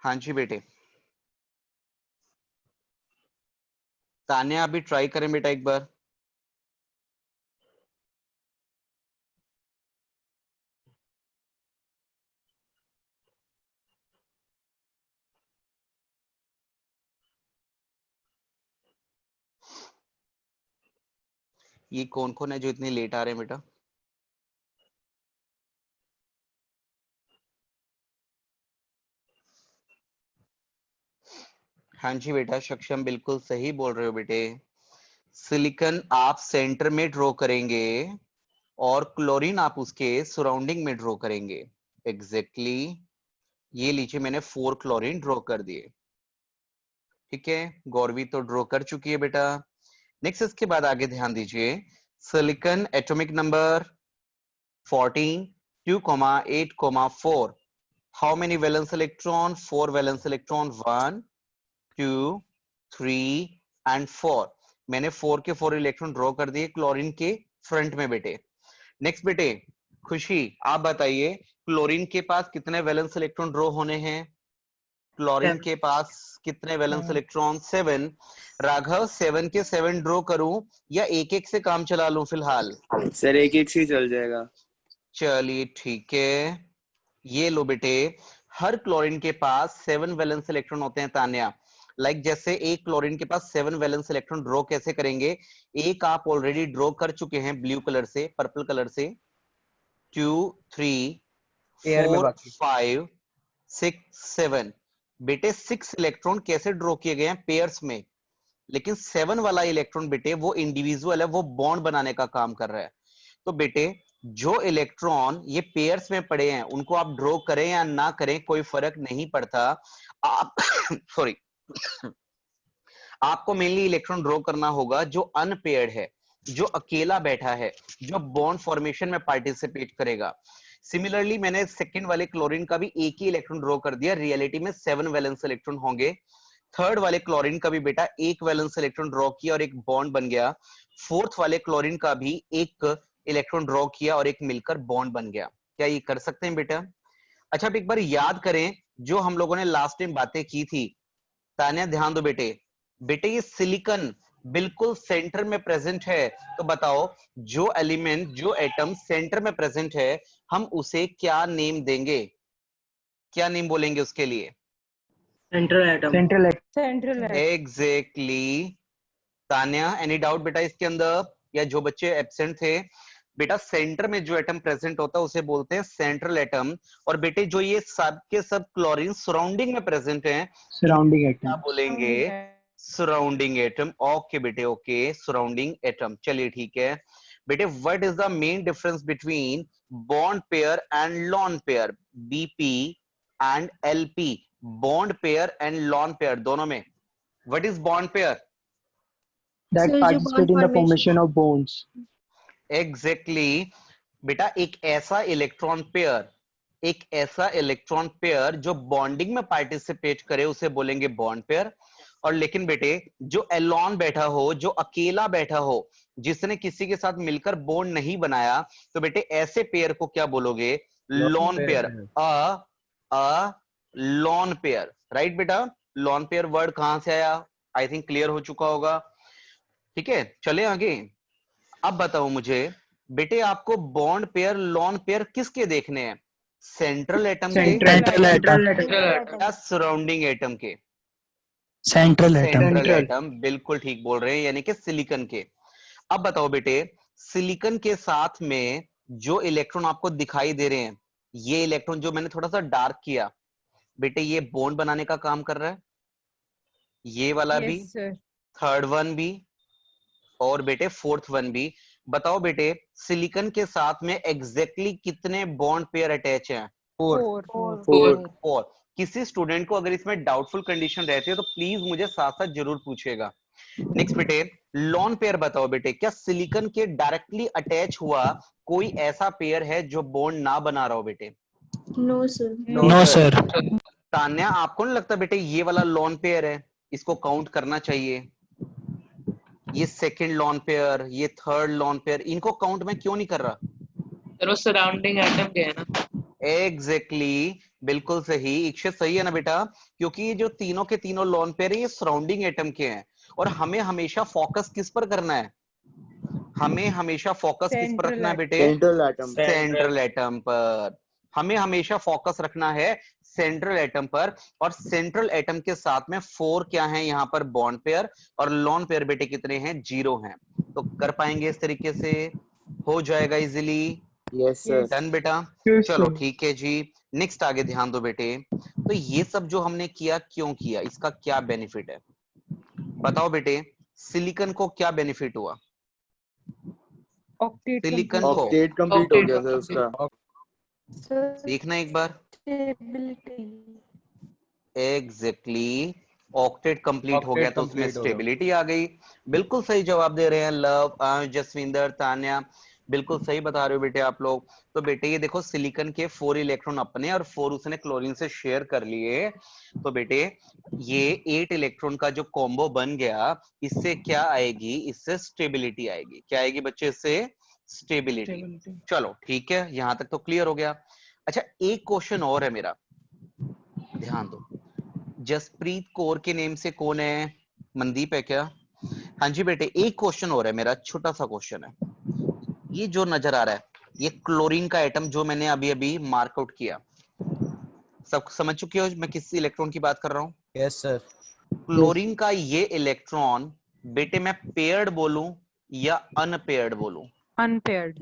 हाँ जी बेटे। तान्या अभी ट्राई करें बेटा एक बार। ये कौन कौन है जो इतने लेट आ रहे हैं बेटा? हाँ जी बेटा, सक्षम बिल्कुल सही बोल रहे हो बेटे। सिलिकॉन आप सेंटर में ड्रॉ करेंगे और क्लोरीन आप उसके सराउंडिंग में ड्रॉ करेंगे। एग्जैक्टली ये लीजिए, मैंने 4 क्लोरीन ड्रॉ कर दिए। ठीक है, गौरवी तो ड्रॉ कर चुकी है बेटा। नेक्स्ट इसके बाद आगे ध्यान दीजिए। Silicon atomic number 14, 2, 8, 4। How many valence electron? 4 valence electron, 1, 2, 3 and 4। मैंने 4 के 4 इलेक्ट्रॉन ड्रॉ कर दिए क्लोरीन के फ्रंट में बेटे। नेक्स्ट बेटे खुशी आप बताइए, क्लोरीन के पास कितने वैलेंस इलेक्ट्रॉन ड्रॉ होने हैं? क्लोरीन के पास कितने वैलेंस इलेक्ट्रॉन? 7। राघव 7 के 7 ड्रॉ करूं या एक एक से काम चला लूं फिलहाल? सर एक एक से ही चल जाएगा। चलिए ठीक है, ये लो बेटे। हर क्लोरीन के पास 7 वैलेंस इलेक्ट्रॉन होते हैं तान्या। लाइक जैसे एक क्लोरीन के पास 7 वैलेंस इलेक्ट्रॉन ड्रॉ कैसे करेंगे? एक आप ऑलरेडी ड्रॉ कर चुके हैं ब्लू कलर से, पर्पल कलर से। 2, 3, पेयर में 4, बाकी 5, 6, 7। बेटे 6 इलेक्ट्रॉन कैसे ड्रॉ किए गए हैं? पेयर्स में। लेकिन 7 वाला इलेक्ट्रॉन बेटे वो इंडिविजुअल है, वो बॉन्ड बनाने का काम कर रहा है। तो बेटे जो इलेक्ट्रॉन ये पेयर्स में पड़े हैं उनको आप ड्रॉ करें या ना करें कोई फर्क नहीं पड़ता। आप सॉरी आपको मेनली इलेक्ट्रॉन ड्रॉ करना होगा जो अनपेयर्ड है, जो अकेला बैठा है, जो बॉन्ड फॉर्मेशन में पार्टिसिपेट करेगा। सिमिलरली मैंने सेकंड वाले क्लोरीन का भी एक ही इलेक्ट्रॉन ड्रॉ कर दिया, रियलिटी में 7 वैलेंस इलेक्ट्रॉन होंगे। थर्ड वाले क्लोरीन का भी बेटा एक वैलेंस इलेक्ट्रॉन ड्रॉ किया और एक बॉन्ड बन गया। फोर्थ वाले क्लोरीन का भी एक इलेक्ट्रॉन ड्रॉ किया और एक मिलकर बॉन्ड बन गया। क्या ये कर सकते हैं बेटा? अच्छा अब एक बार याद करें जो हम लोगों ने लास्ट टाइम बातें की थी। तान्या ध्यान दो बेटे। बेटे ये सिलिकॉन बिल्कुल सेंटर में प्रेजेंट है, तो बताओ जो एलिमेंट जो एटम सेंटर में प्रेजेंट है हम उसे क्या नेम देंगे? क्या नेम बोलेंगे उसके लिए? Central atom. Central exactly. Tanya any doubt बेटा इसके अंदर? या जो बच्चे एब्सेंट थे, बेटा सेंटर में जो एटम प्रेजेंट होता है उसे बोलते हैं सेंट्रल एटम। और बेटे जो ये सब के सब क्लोरीन सराउंडिंग में प्रेजेंट हैं सराउंडिंग क्या एटम। बोलेंगे? Surrounding atom. ओके बेटे ओके, सराउंडिंग एटम। चलिए ठीक है बेटे। What is the main difference between bond pair and lone pair? BP and LP, bond pair and lone pair दोनों में what is bond pair? That Sir, जो participate bond in the formation formation of bonds. Exactly बेटा एक ऐसा electron pair, एक ऐसा electron pair जो bonding में पार्टिसिपेट करे उसे बोलेंगे बॉन्ड पेयर। और लेकिन बेटे जो एलोन बैठा हो, जो अकेला बैठा हो, जिसने किसी के साथ मिलकर बॉन्ड नहीं बनाया, तो बेटे ऐसे पेयर को क्या बोलोगे? Lone pair. A lone pair. Right बेटा, लॉन पेयर वर्ड कहां से आया? आई थिंक क्लियर हो चुका होगा। ठीक है चले आगे। अब बताओ मुझे बेटे आपको बॉन्ड पेयर लॉन पेयर किसके देखने हैं? सेंट्रल एटम के या सराउंडिंग एटम के? सेंट्रल सेंट्रल एटम बिल्कुल ठीक बोल रहे हैं, यानी कि सिलिकॉन के। अब बताओ बेटे सिलिकॉन के साथ में जो इलेक्ट्रॉन आपको दिखाई दे रहे हैं, ये इलेक्ट्रॉन जो मैंने थोड़ा सा डार्क किया बेटे, ये बॉन्ड बनाने का काम कर रहा है। ये वाला भी, थर्ड वन भी, और बेटे फोर्थ वन भी। बताओ बेटे सिलिकॉन के साथ में एग्जैक्टली कितने बॉन्ड पेयर अटैच हैं? 4। किसी स्टूडेंट को अगर इसमें डाउटफुल कंडीशन रहती है तो प्लीज मुझे साथ साथ जरूर पूछेगा। नेक्स्ट बेटे लॉन पेयर बताओ बेटे, क्या सिलिकॉन के डायरेक्टली अटैच हुआ कोई ऐसा पेयर है जो बॉन्ड ना बना रहा हो बेटे? No sir. No sir. Tanya आपको नहीं लगता बेटे ये वाला लॉन पेयर है, इसको काउंट करना चाहिए? ये सेकंड लॉन पेयर, ये थर्ड लॉन पेयर, इनको काउंट में क्यों नहीं कर रहा? सर वो सराउंडिंग एटम के है ना। एग्जैक्टली बिल्कुल सही। इक्षित सही है ना बेटा, क्योंकि ये जो तीनों के तीनों लोन पेयर है ये सराउंडिंग एटम के हैं, और हमें हमेशा फोकस किस पर करना है, हमें हमेशा फोकस किस पर रखना है बेटे, सेंट्रल एटम। सेंट्रल एटम पर। हमें हमेशा फोकस रखना है सेंट्रल एटम पर, और सेंट्रल एटम के साथ में 4 क्या है यहाँ पर बॉन्ड पेयर, और लोन पेयर बेटे कितने हैं, 0 हैं। तो कर पाएंगे इस तरीके से, हो जाएगा इजीली। Yes sir. डन बेटा। Yes, चलो sir. ठीक है जी, नेक्स्ट आगे ध्यान दो बेटे। तो ये सब जो हमने किया क्यों किया, इसका क्या बेनिफिट है बताओ बेटे। सिलिकॉन को क्या बेनिफिट हुआ, Octet सिलिकॉन complete. को ऑक्टेट कंप्लीट हो गया सर उसका। Sir, देखना एक बार। stability. एग्जैक्टली ऑक्टेट कंप्लीट हो गया ऑक्टेट तो उसमें कंप्लीट हो गया। स्टेबिलिटी आ गई। बिल्कुल सही जवाब दे रहे हैं लव, जसविंदर, तान्या, बिल्कुल सही बता रहे हो बेटे आप लोग। तो बेटे ये देखो सिलिकॉन के 4 इलेक्ट्रॉन अपने और 4 उसने क्लोरीन से शेयर कर लिए, तो बेटे ये 8 इलेक्ट्रॉन का जो कॉम्बो बन गया, इससे क्या आएगी, इससे स्टेबिलिटी आएगी। क्या आएगी बच्चे, इससे स्टेबिलिटी। चलो ठीक है, यहां तक तो क्लियर हो गया। अच्छा एक क्वेश्चन और है मेरा, ध्यान दो। जसप्रीत कौर के नेम से कौन है, मनदीप है क्या? हाँ जी बेटे, एक क्वेश्चन और है मेरा, छोटा सा क्वेश्चन है। ये जो नजर आ रहा है, ये क्लोरीन का एटम जो मैंने अभी अभी मार्कआउट किया, सब समझ चुके हो मैं किस इलेक्ट्रॉन की बात कर रहा हूं? Yes sir. क्लोरीन का ये इलेक्ट्रॉन बेटे मैं पेयर्ड बोलूं या अनपेयर्ड बोलूं? Unpaired.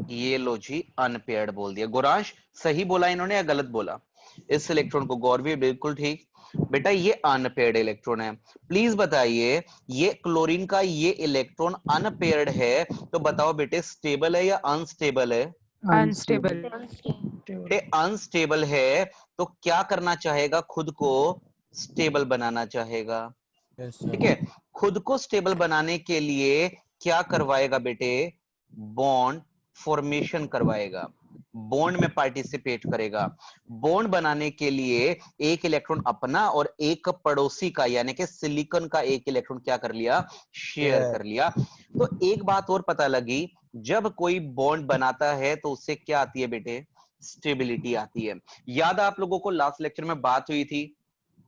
ये लो जी, अनपेयर्ड बोल दिया। गोरांश सही बोला इन्होंने या गलत बोला? इस इलेक्ट्रॉन को, गौर भी बिल्कुल ठीक। बेटा ये अनपेयर्ड इलेक्ट्रॉन है। प्लीज बताइए, ये क्लोरीन का ये इलेक्ट्रॉन अनपेयर्ड है, तो बताओ बेटे स्टेबल है या अनस्टेबल है? Unstable. बेटे अनस्टेबल है, तो क्या करना चाहेगा, खुद को स्टेबल बनाना चाहेगा। यस ठीक सर। है, खुद को स्टेबल बनाने के लिए क्या करवाएगा बेटे, बॉन्ड फॉर्मेशन करवाएगा, बॉन्ड में पार्टिसिपेट करेगा। बॉन्ड बनाने के लिए एक इलेक्ट्रॉन अपना और एक पड़ोसी का, यानी कि सिलिकॉन का एक इलेक्ट्रॉन क्या कर लिया, शेयर कर लिया। तो एक बात और पता लगी, जब कोई बॉन्ड बनाता है तो उससे क्या आती है बेटे, स्टेबिलिटी आती है। याद आप लोगों को लास्ट लेक्चर में बात हुई थी,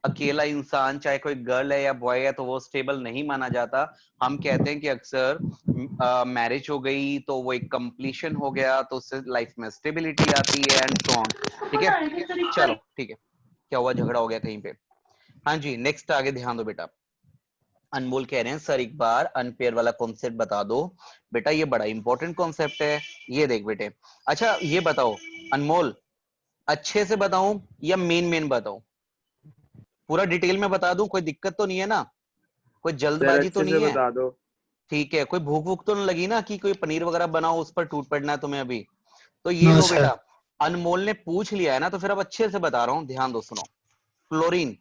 अकेला इंसान चाहे कोई गर्ल है या बॉय है तो वो स्टेबल नहीं माना जाता। हम कहते हैं कि अक्सर मैरिज हो गई तो वो एक कंप्लीशन हो गया, तो उससे लाइफ में स्टेबिलिटी आती है एंड सो ऑन। ठीक है, चलो ठीक है। क्या हुआ, झगड़ा हो गया कहीं पे? हाँ जी, नेक्स्ट आगे ध्यान दो बेटा। अनमोल कह रहे हैं सर एक बार अनपेयर वाला कॉन्सेप्ट बता दो। बेटा ये बड़ा इंपॉर्टेंट कॉन्सेप्ट है, ये देख बेटे। अच्छा ये बताओ अनमोल, अच्छे से बताऊं या मेन मेन बताऊं? पूरा डिटेल में बता दूं, कोई दिक्कत तो नहीं है ना, कोई सर जल्दबाजी तो अच्छे से नहीं है? बता दो। ठीक है, कोई भूख भूख तो नहीं लगी ना कि कोई पनीर वगैरह बनाओ उस पर टूट पड़ना है तुम्हें अभी? तो ये नो लो सर। बेटा, अनमोल ने पूछ लिया है ना, तो फिर अब अच्छे से बता रहा हूं, ध्यान दो सुनो। क्लोरीन,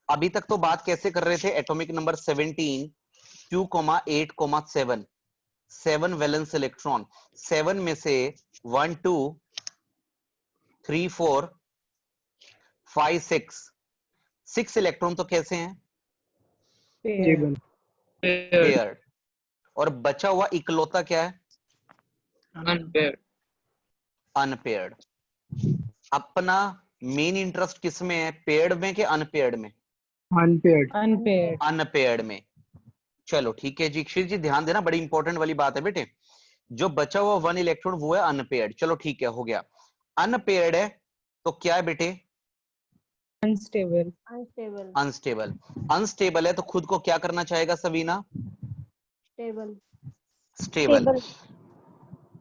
अभी तक तो बात कैसे कर रहे थे, एटॉमिक नंबर 17 2,8,7, 7 वैलेंस इलेक्ट्रॉन, 7 में से 1 2 3 4 5 6 इलेक्ट्रॉन तो कैसे हैं, Stable. पेयर्ड। और बचा हुआ इकलौता क्या है, Unpaired. अनपेयर्ड। अपना मेन इंटरेस्ट किस में है, पेयर्ड में कि अनपेयर्ड में? Unpaired. अनपेयर्ड में। चलो ठीक है जी, अक्षित जी ध्यान देना, बड़ी इंपॉर्टेंट वाली बात है बेटे। जो बचा हुआ 1 इलेक्ट्रॉन वो है अनपेयर्ड। चलो ठीक है, हो गया। अनपेयर्ड है तो क्या है बेटे, Unstable. अनस्टेबल। अनस्टेबल है तो खुद को क्या करना चाहेगा सबीना, स्टेबल।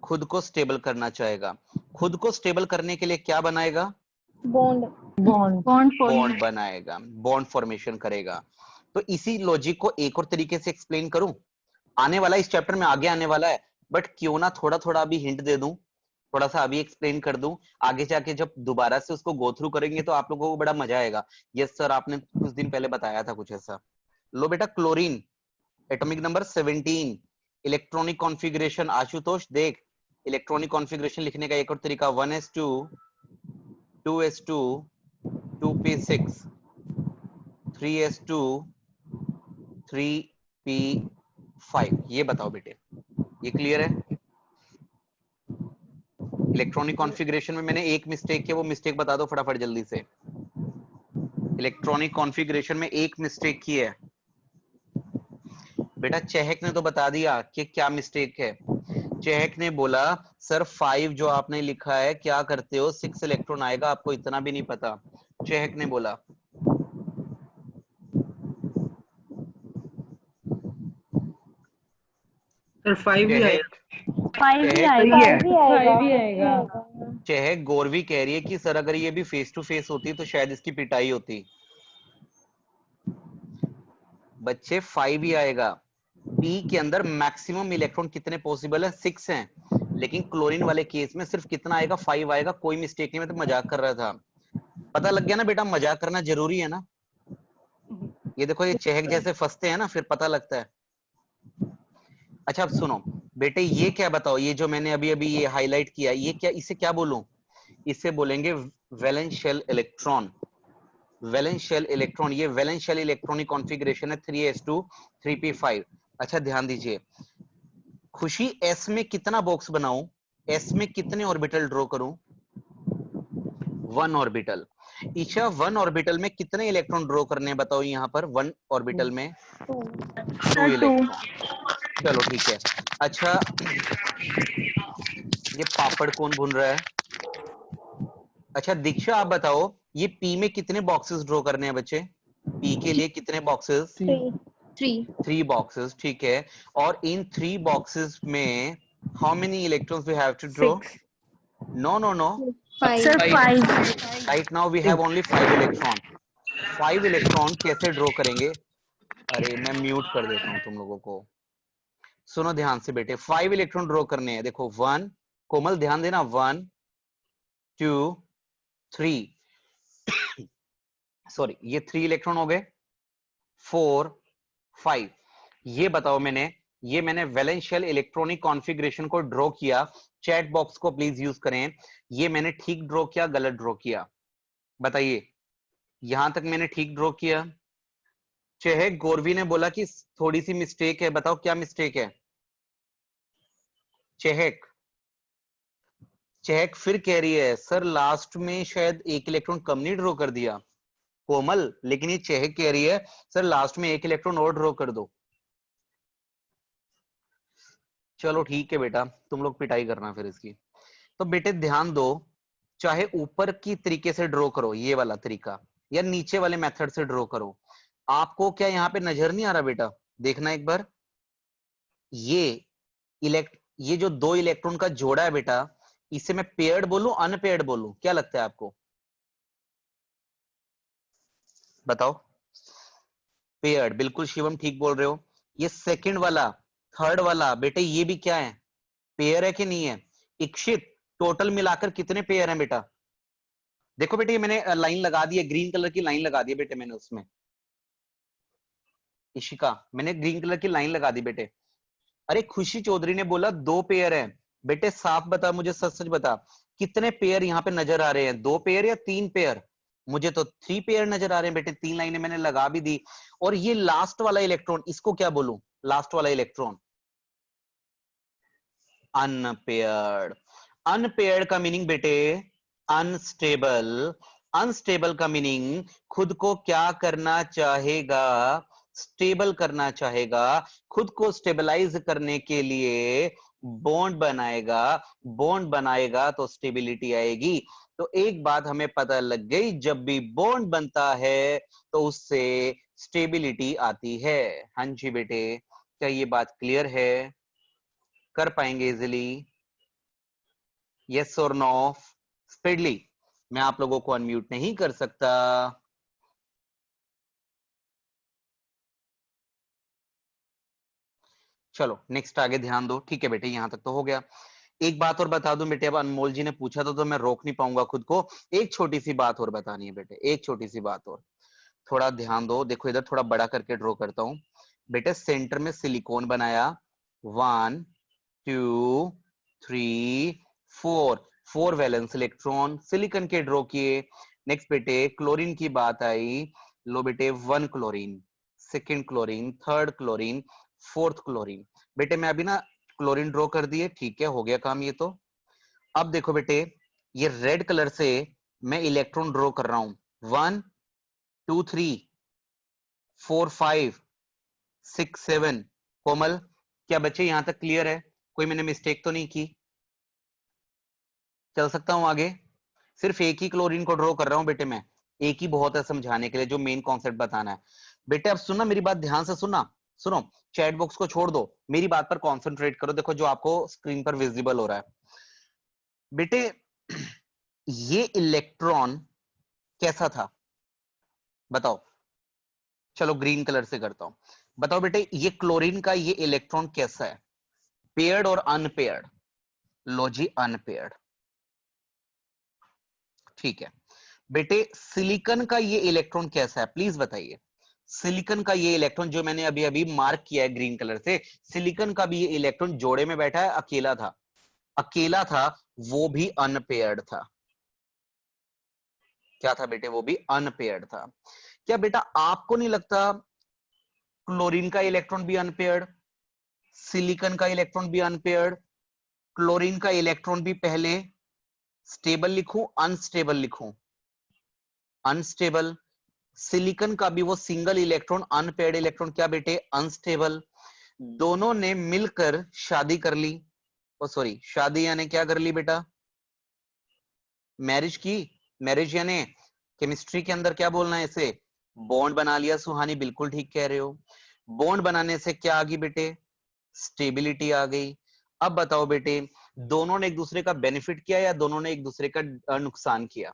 खुद को स्टेबल करना चाहेगा। खुद को स्टेबल करने के लिए क्या बनाएगा, Bond. बॉन्ड बनाएगा, बॉन्ड फॉर्मेशन करेगा। तो इसी लॉजिक को एक और तरीके से एक्सप्लेन करूं, आने वाला इस चैप्टर में आगे आने वाला है, बट क्यों ना थोड़ा थोड़ा अभी हिंट दे दूं, थोड़ा सा अभी एक्सप्लेन कर दूं, आगे जाके जब दोबारा से उसको गो थ्रू करेंगे तो आप लोगों को बड़ा मजा आएगा। यस सर, आपने कुछ दिन पहले बताया था कुछ ऐसा। लो बेटा, chlorine atomic number 17, electronic configuration, Ashutosh देख, इलेक्ट्रॉनिक कॉन्फ़िगरेशन लिखने का एक और तरीका, 1s2 2s2 2p6 3s2 3p5। ये बताओ बेटे, ये क्लियर है? इलेक्ट्रॉनिक कॉन्फ़िगरेशन में मैंने एक मिस्टेक किया, वो मिस्टेक बता दो फटाफट जल्दी से। इलेक्ट्रॉनिक कॉन्फ़िगरेशन में एक मिस्टेक की है बेटा। चहक ने तो बता दिया कि क्या मिस्टेक है। चहक ने बोला सर 5 जो आपने लिखा है क्या करते हो, 6 इलेक्ट्रॉन आएगा, आपको इतना भी नहीं पता। चहक ने बोला सर 5 ही आएगा। चहक 5 ही चहक आएगा। Five ही 5 ही आएगा। चहक गौरवी कह रही है कि सर अगर ये भी फेस टू फेस होती तो शायद इसकी पिटाई होती। बच्चे 5 ही आएगा। पी के अंदर मैक्सिमम इलेक्ट्रॉन कितने पॉसिबल है, 6 हैं, लेकिन क्लोरीन वाले केस में सिर्फ कितना आएगा, 5 आएगा। कोई मिस्टेक नहीं, मैं तो मजाक कर रहा था। पता लग गया ना बेटा, मजाक करना जरूरी है ना। ये देखो ये चहक जैसे फंसते हैं ना फिर पता लगता है। अच्छा अब सुनो बेटे, ये क्या बताओ, ये जो मैंने अभी अभी ये हाईलाइट किया, ये क्या, इसे क्या बोलूं? इसे बोलेंगे valence shell electron. Valence shell electron, ये वैलेंस शेल इलेक्ट्रॉनिक कॉन्फ़िगरेशन है 3s2 3p5। अच्छा ध्यान दीजिए, खुशी एस में कितना बॉक्स बनाऊं, एस में कितने ऑर्बिटल ड्रॉ करूं? 1 ऑर्बिटल। ईशा 1 ऑर्बिटल में कितने इलेक्ट्रॉन ड्रॉ करने हैं बताओ? यहां पर 1 ऑर्बिटल में 2 इलेक्ट्रॉन। चलो ठीक है। अच्छा ये पापड़ कौन भून रहा है? अच्छा दीक्षा आप बताओ, ये पी में कितने बॉक्सेस ड्रॉ करने हैं बच्चे? पी के लिए कितने बॉक्सेस? 3 बॉक्सेस, ठीक है। और इन 3 बॉक्सेस में how many electrons we have to draw? No no no, sir 5। Right now we have only 5 electron. 5 electron कैसे ड्रॉ करेंगे? अरे मैं म्यूट कर देता हूं तुम लोगों को। सुनो ध्यान से बेटे, 5 इलेक्ट्रॉन ड्रॉ करने हैं। देखो 1, कोमल ध्यान देना, 1 2 3, सॉरी ये 3 इलेक्ट्रॉन हो गए, 4 5। ये बताओ मैंने वैलेंस शेल इलेक्ट्रॉनिक कॉन्फ़िगरेशन को ड्रॉ किया। चैट बॉक्स को प्लीज यूज करें। ये मैंने ठीक ड्रॉ किया, गलत ड्रॉ किया? बताइए, यहां तक मैंने ठीक ड्रॉ किया? चहक गौरवी ने बोला कि थोड़ी सी मिस्टेक है, बताओ क्या मिस्टेक है? चहक चहक फिर कह रही है सर लास्ट में शायद 1 इलेक्ट्रॉन कम नहीं ड्रॉ कर दिया। कोमल लेकिन ये चहक कह रही है सर लास्ट में 1 इलेक्ट्रॉन और ड्रॉ कर दो। चलो ठीक है बेटा, तुम लोग पिटाई करना फिर इसकी। तो बेटे ध्यान दो, चाहे ऊपर की तरीके से ड्रॉ करो ये वाला तरीका, या नीचे वाले मेथड से ड्रॉ करो, आपको क्या यहाँ पे नजर नहीं आ रहा बेटा? देखना एक बार, ये जो 2 इलेक्ट्रॉन का जोड़ा है बेटा, इसे मैं पेयर्ड बोलूं अनपेयर्ड बोलूं, क्या लगता है आपको? बताओ। पेयर्ड, बिल्कुल शिवम ठीक बोल रहे हो। ये सेकंड वाला, थर्ड वाला बेटे ये भी क्या है, पेयर है कि नहीं है? इक्षित टोटल मिलाकर कितने पेयर हैं बेटा? देखो बेटे ये मैंने लाइन लगा दी है, ग्रीन कलर की लाइन लगा दी है बेटे मैंने उसमें। इशिका मैंने ग्रीन कलर की लाइन लगा दी बेटे। अरे खुशी चौधरी ने बोला 2 पेयर है। बेटे साफ बता, मुझे सच सच बता, कितने पेयर यहाँ पे नजर आ रहे हैं? 2 पेयर या 3 पेयर? मुझे तो 3 पेयर नजर आ रहे हैं बेटे, 3 लाइनें मैंने लगा भी दी। और ये लास्ट वाला इलेक्ट्रॉन, इसको क्या बोलूं? लास्ट वाला इलेक्ट्रॉन अनपेयर्ड। अनपेयर्ड का मीनिंग बेटे अनस्टेबल। अनस्टेबल का मीनिंग खुद को क्या करना चाहेगा? स्टेबल करना चाहेगा। खुद को स्टेबलाइज करने के लिए बॉन्ड बनाएगा। बॉन्ड बनाएगा तो स्टेबिलिटी आएगी। तो एक बात हमें पता लग गई, जब भी बॉन्ड बनता है तो उससे स्टेबिलिटी आती है। हाँ जी बेटे, क्या ये बात क्लियर है? कर पाएंगे इजिली? यस और नो? स्पीडली, मैं आप लोगों को अनम्यूट नहीं कर सकता। चलो नेक्स्ट आगे ध्यान दो। ठीक है बेटे, यहां तक तो हो गया। एक बात और बता दूं बेटे, अब अनमोल जी ने पूछा तो मैं रोक नहीं पाऊंगा खुद को। एक छोटी सी बात और बतानी है बेटे, एक छोटी सी बात और, थोड़ा ध्यान दो। देखो इधर थोड़ा बड़ा करके ड्रॉ करता हूं बेटे। सेंटर में सिलिकॉन बनाया, 1 2 3 4 वैलेंस इलेक्ट्रॉन सिलिकॉन के ड्रॉ किए। नेक्स्ट बेटे क्लोरीन की बात आई। लो बेटे 1 chlorine, second chlorine, third chlorine, fourth chlorine. बेटे मैं अभी ना क्लोरीन ड्रॉ कर दिए, ठीक है हो गया काम ये तो। अब देखो बेटे, ये रेड कलर से मैं इलेक्ट्रॉन ड्रॉ कर रहा हूं, 1 2 3 4 5 6 7। कोमल, क्या बच्चे यहां तक क्लियर है? कोई मैंने मिस्टेक तो नहीं की? चल सकता हूं आगे? सिर्फ एक ही क्लोरीन को ड्रॉ कर रहा हूं बेटे मैं, एक ही बहुत है समझाने के लिए, जो मेन कॉन्सेप्ट बताना है। बेटे अब सुनना, मेरी बात ध्यान से सुनना, सुनो, चैट बॉक्स को छोड़ दो, मेरी बात पर कॉन्सेंट्रेट करो। देखो जो आपको स्क्रीन पर विजिबल हो रहा है बेटे, ये इलेक्ट्रॉन कैसा था बताओ? चलो ग्रीन कलर से करता हूं। बताओ बेटे, ये क्लोरीन का ये इलेक्ट्रॉन कैसा है? पेयर्ड और अनपेयर्ड? लो जी, अनपेयर्ड। ठीक है बेटे, सिलिकॉन का ये इलेक्ट्रॉन कैसा है प्लीज बताइए? सिलिकॉन का ये इलेक्ट्रॉन जो मैंने अभी अभी मार्क किया है ग्रीन कलर से, सिलिकॉन का भी ये इलेक्ट्रॉन जोड़े में बैठा है, अकेला था? अकेला था, वो भी अनपेयर्ड था। क्या था बेटे? वो भी अनपेयर्ड था। क्या बेटा आपको नहीं लगता क्लोरीन का इलेक्ट्रॉन भी अनपेयर्ड, सिलिकॉन का इलेक्ट्रॉन भी अनपेयर्ड? क्लोरीन का इलेक्ट्रॉन भी पहले स्टेबल लिखूं अनस्टेबल लिखूं? अनस्टेबल। सिलिकॉन का भी वो सिंगल इलेक्ट्रॉन अनपेयर्ड इलेक्ट्रॉन क्या बेटे? अनस्टेबल। दोनों ने मिलकर शादी कर ली, ओ सॉरी, शादी यानी क्या कर ली बेटा? मैरिज की। मैरिज यानी केमिस्ट्री के अंदर क्या बोलना है इसे? बॉन्ड बना लिया। सुहानी बिल्कुल ठीक कह रहे हो। बॉन्ड बनाने से क्या आ गई बेटे? स्टेबिलिटी आ गई। अब बताओ बेटे, दोनों ने एक दूसरे का बेनिफिट किया या दोनों ने एक दूसरे का नुकसान किया?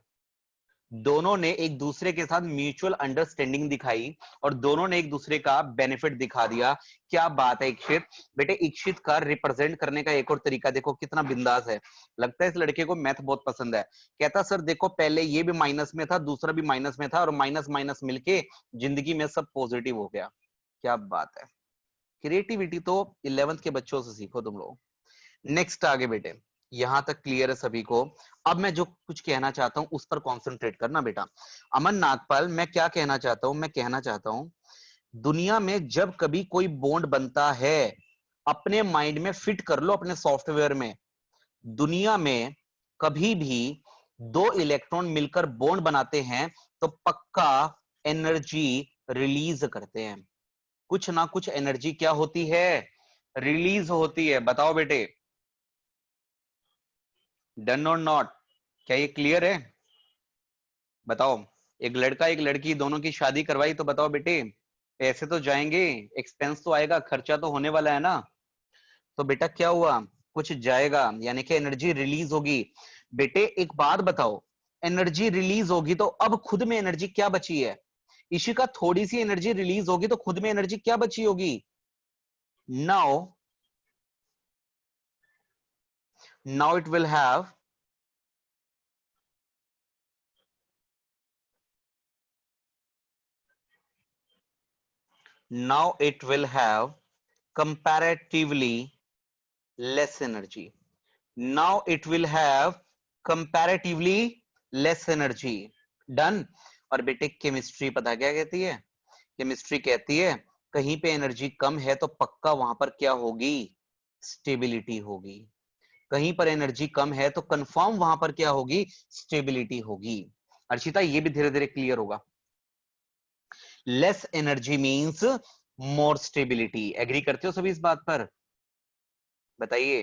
दोनों ने एक दूसरे के साथ म्यूचुअल अंडरस्टैंडिंग दिखाई और दोनों ने एक दूसरे का बेनिफिट दिखा दिया। क्या बात है इक्षित। बेटे इक्षित का रिप्रेजेंट करने का एक और तरीका देखो, कितना बिंदास है। लगता है इस लड़के को मैथ बहुत पसंद है। कहता सर देखो, पहले ये भी माइनस में था, दूसरा भी माइनस में था, और माइनस माइनस मिलके जिंदगी में सब पॉजिटिव हो गया। क्या बात है। क्रिएटिविटी तो 11th के बच्चों से सीखो तुम लोग। नेक्स्ट आगे बेटे, यहां तक क्लियर है सभी को? अब मैं जो कुछ कहना चाहता हूं उस पर कॉन्सेंट्रेट करना बेटा। अमन नागपाल, मैं क्या कहना चाहता हूं? मैं कहना चाहता हूं, दुनिया में जब कभी कोई बॉन्ड बनता है, अपने माइंड में फिट कर लो, अपने सॉफ्टवेयर में, दुनिया में कभी भी दो इलेक्ट्रॉन मिलकर बॉन्ड बनाते हैं तो पक्का एनर्जी रिलीज करते हैं। कुछ ना कुछ एनर्जी क्या होती है? रिलीज होती है। बताओ बेटे, डन और नॉट? क्या ये क्लियर है? बताओ। एक लड़का एक लड़की दोनों की शादी करवाई तो बताओ बेटे, पैसे तो जाएंगे, एक्सपेंस तो आएगा, खर्चा तो होने वाला है ना। तो बेटा क्या हुआ? कुछ जाएगा, यानी कि एनर्जी रिलीज होगी। बेटे एक बात बताओ, एनर्जी रिलीज होगी तो अब खुद में एनर्जी क्या बची है? इशिका, थोड़ी सी एनर्जी रिलीज होगी तो खुद में एनर्जी क्या बची होगी? Now it will have now it will have comparatively less energy. Now it will have comparatively less energy. Done. और बेटे केमिस्ट्री पता क्या कहती है? केमिस्ट्री कहती है कहीं पे एनर्जी कम है तो पक्का वहां पर क्या होगी? स्टेबिलिटी होगी। कहीं पर एनर्जी कम है तो कंफर्म वहां पर क्या होगी? स्टेबिलिटी होगी। अर्शिता ये भी धीरे धीरे क्लियर होगा। Less energy means more stability. Agree करते हो सभी इस बात पर? बताइए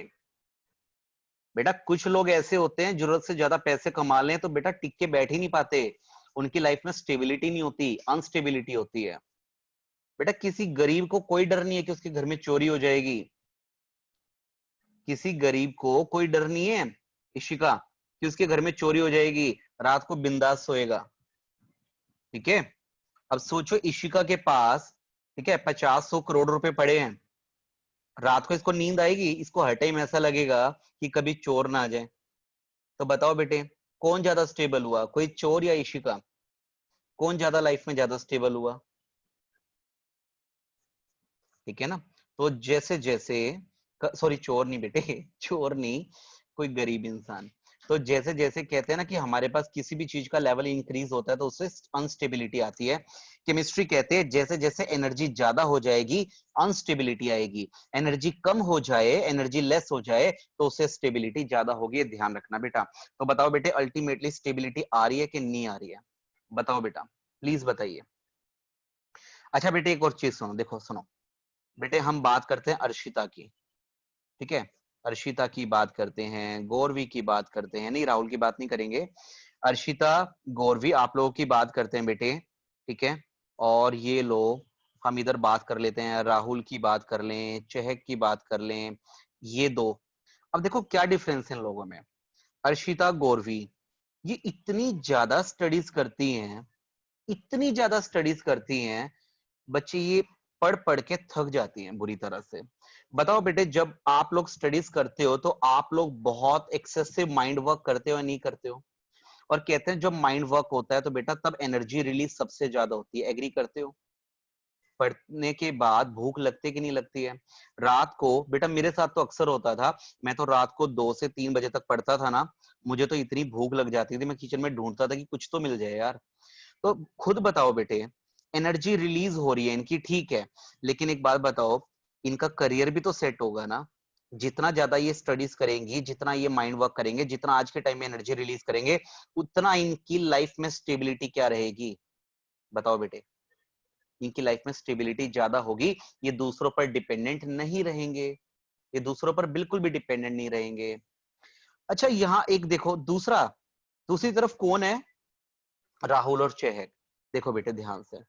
बेटा। कुछ लोग ऐसे होते हैं जरूरत से ज्यादा पैसे कमा लें तो बेटा टिक के बैठ ही नहीं पाते, उनकी लाइफ में स्टेबिलिटी नहीं होती, अनस्टेबिलिटी होती है। बेटा किसी गरीब को कोई डर नहीं है कि उसके घर में चोरी हो जाएगी। किसी गरीब को कोई डर नहीं है इशिका कि उसके घर में चोरी हो जाएगी, रात को बिंदास सोएगा। ठीक है। अब सोचो इशिका के पास, ठीक है, 50-100 करोड़ रुपए पड़े हैं, रात को इसको नींद आएगी? इसको हर टाइम ऐसा लगेगा कि कभी चोर ना आ जाए। तो बताओ बेटे, कौन ज्यादा स्टेबल हुआ, कोई चोर या इशिका? कौन ज्यादा लाइफ में ज्यादा स्टेबल हुआ? ठीक है ना। तो जैसे जैसे, सॉरी चोर नहीं बेटे चोर नहीं, कोई गरीब इंसान। तो जैसे जैसे कहते हैं ना कि हमारे पास किसी भी चीज का लेवल इंक्रीज होता है तो उससे अनस्टेबिलिटी आती है। केमिस्ट्री कहते हैं जैसे जैसे एनर्जी ज्यादा हो जाएगी अनस्टेबिलिटी आएगी, एनर्जी कम हो जाए, एनर्जी लेस हो जाए तो उससे स्टेबिलिटी ज्यादा होगी। ध्यान रखना बेटा। तो बताओ बेटे अल्टीमेटली स्टेबिलिटी आ रही है कि नहीं आ रही है? बताओ बेटा, प्लीज बताइए। अच्छा बेटे एक और चीज सुनो, देखो सुनो बेटे, हम बात करते हैं अर्शिता की, ठीक है? अर्शिता की बात करते हैं, गौरवी की बात करते हैं, नहीं राहुल की बात नहीं करेंगे, अर्शिता गौरवी आप लोगों की बात करते हैं बेटे, ठीक है? और ये लोग हम इधर बात कर लेते हैं, राहुल की बात कर लें, चहक की बात कर लें, ये दो। अब देखो क्या डिफरेंस है इन लोगों में। अर्शिता गौरवी ये इतनी ज्यादा स्टडीज करती हैं, इतनी ज्यादा स्टडीज करती हैं, बच्चे ये पढ़ पढ़ के थक जाती हैं बुरी तरह से। बताओ बेटे जब आप लोग स्टडीज करते हो तो आप लोग बहुत एक्सेसिव माइंड वर्क करते हो या नहीं करते हो? और कहते हैं जब माइंड वर्क होता है तो बेटा तब एनर्जी रिलीज सबसे ज्यादा होती है, एग्री करते हो? पढ़ने के बाद भूख लगती है कि नहीं लगती है? रात को बेटा मेरे साथ तो अक्सर होता था, मैं तो रात को 2 से 3 बजे तक पढ़ता था ना, मुझे तो इतनी भूख लग जाती थी, मैं किचन में ढूंढता था कि कुछ तो मिल जाए यार। तो खुद बताओ बेटे, एनर्जी रिलीज हो रही है इनकी, ठीक है, लेकिन एक बात बताओ, इनका करियर भी तो सेट होगा ना। जितना ज्यादा ये स्टडीज करेंगी, जितना ये माइंड वर्क करेंगे, जितना आज के टाइम में एनर्जी रिलीज करेंगे, उतना इनकी लाइफ में स्टेबिलिटी क्या रहेगी? बताओ बेटे, इनकी लाइफ में स्टेबिलिटी ज्यादा होगी, ये दूसरों पर डिपेंडेंट नहीं रहेंगे, ये दूसरों पर बिल्कुल भी डिपेंडेंट नहीं रहेंगे। अच्छा यहाँ एक देखो दूसरा, दूसरी तरफ कौन है? राहुल और चहक। देखो बेटे ध्यान से।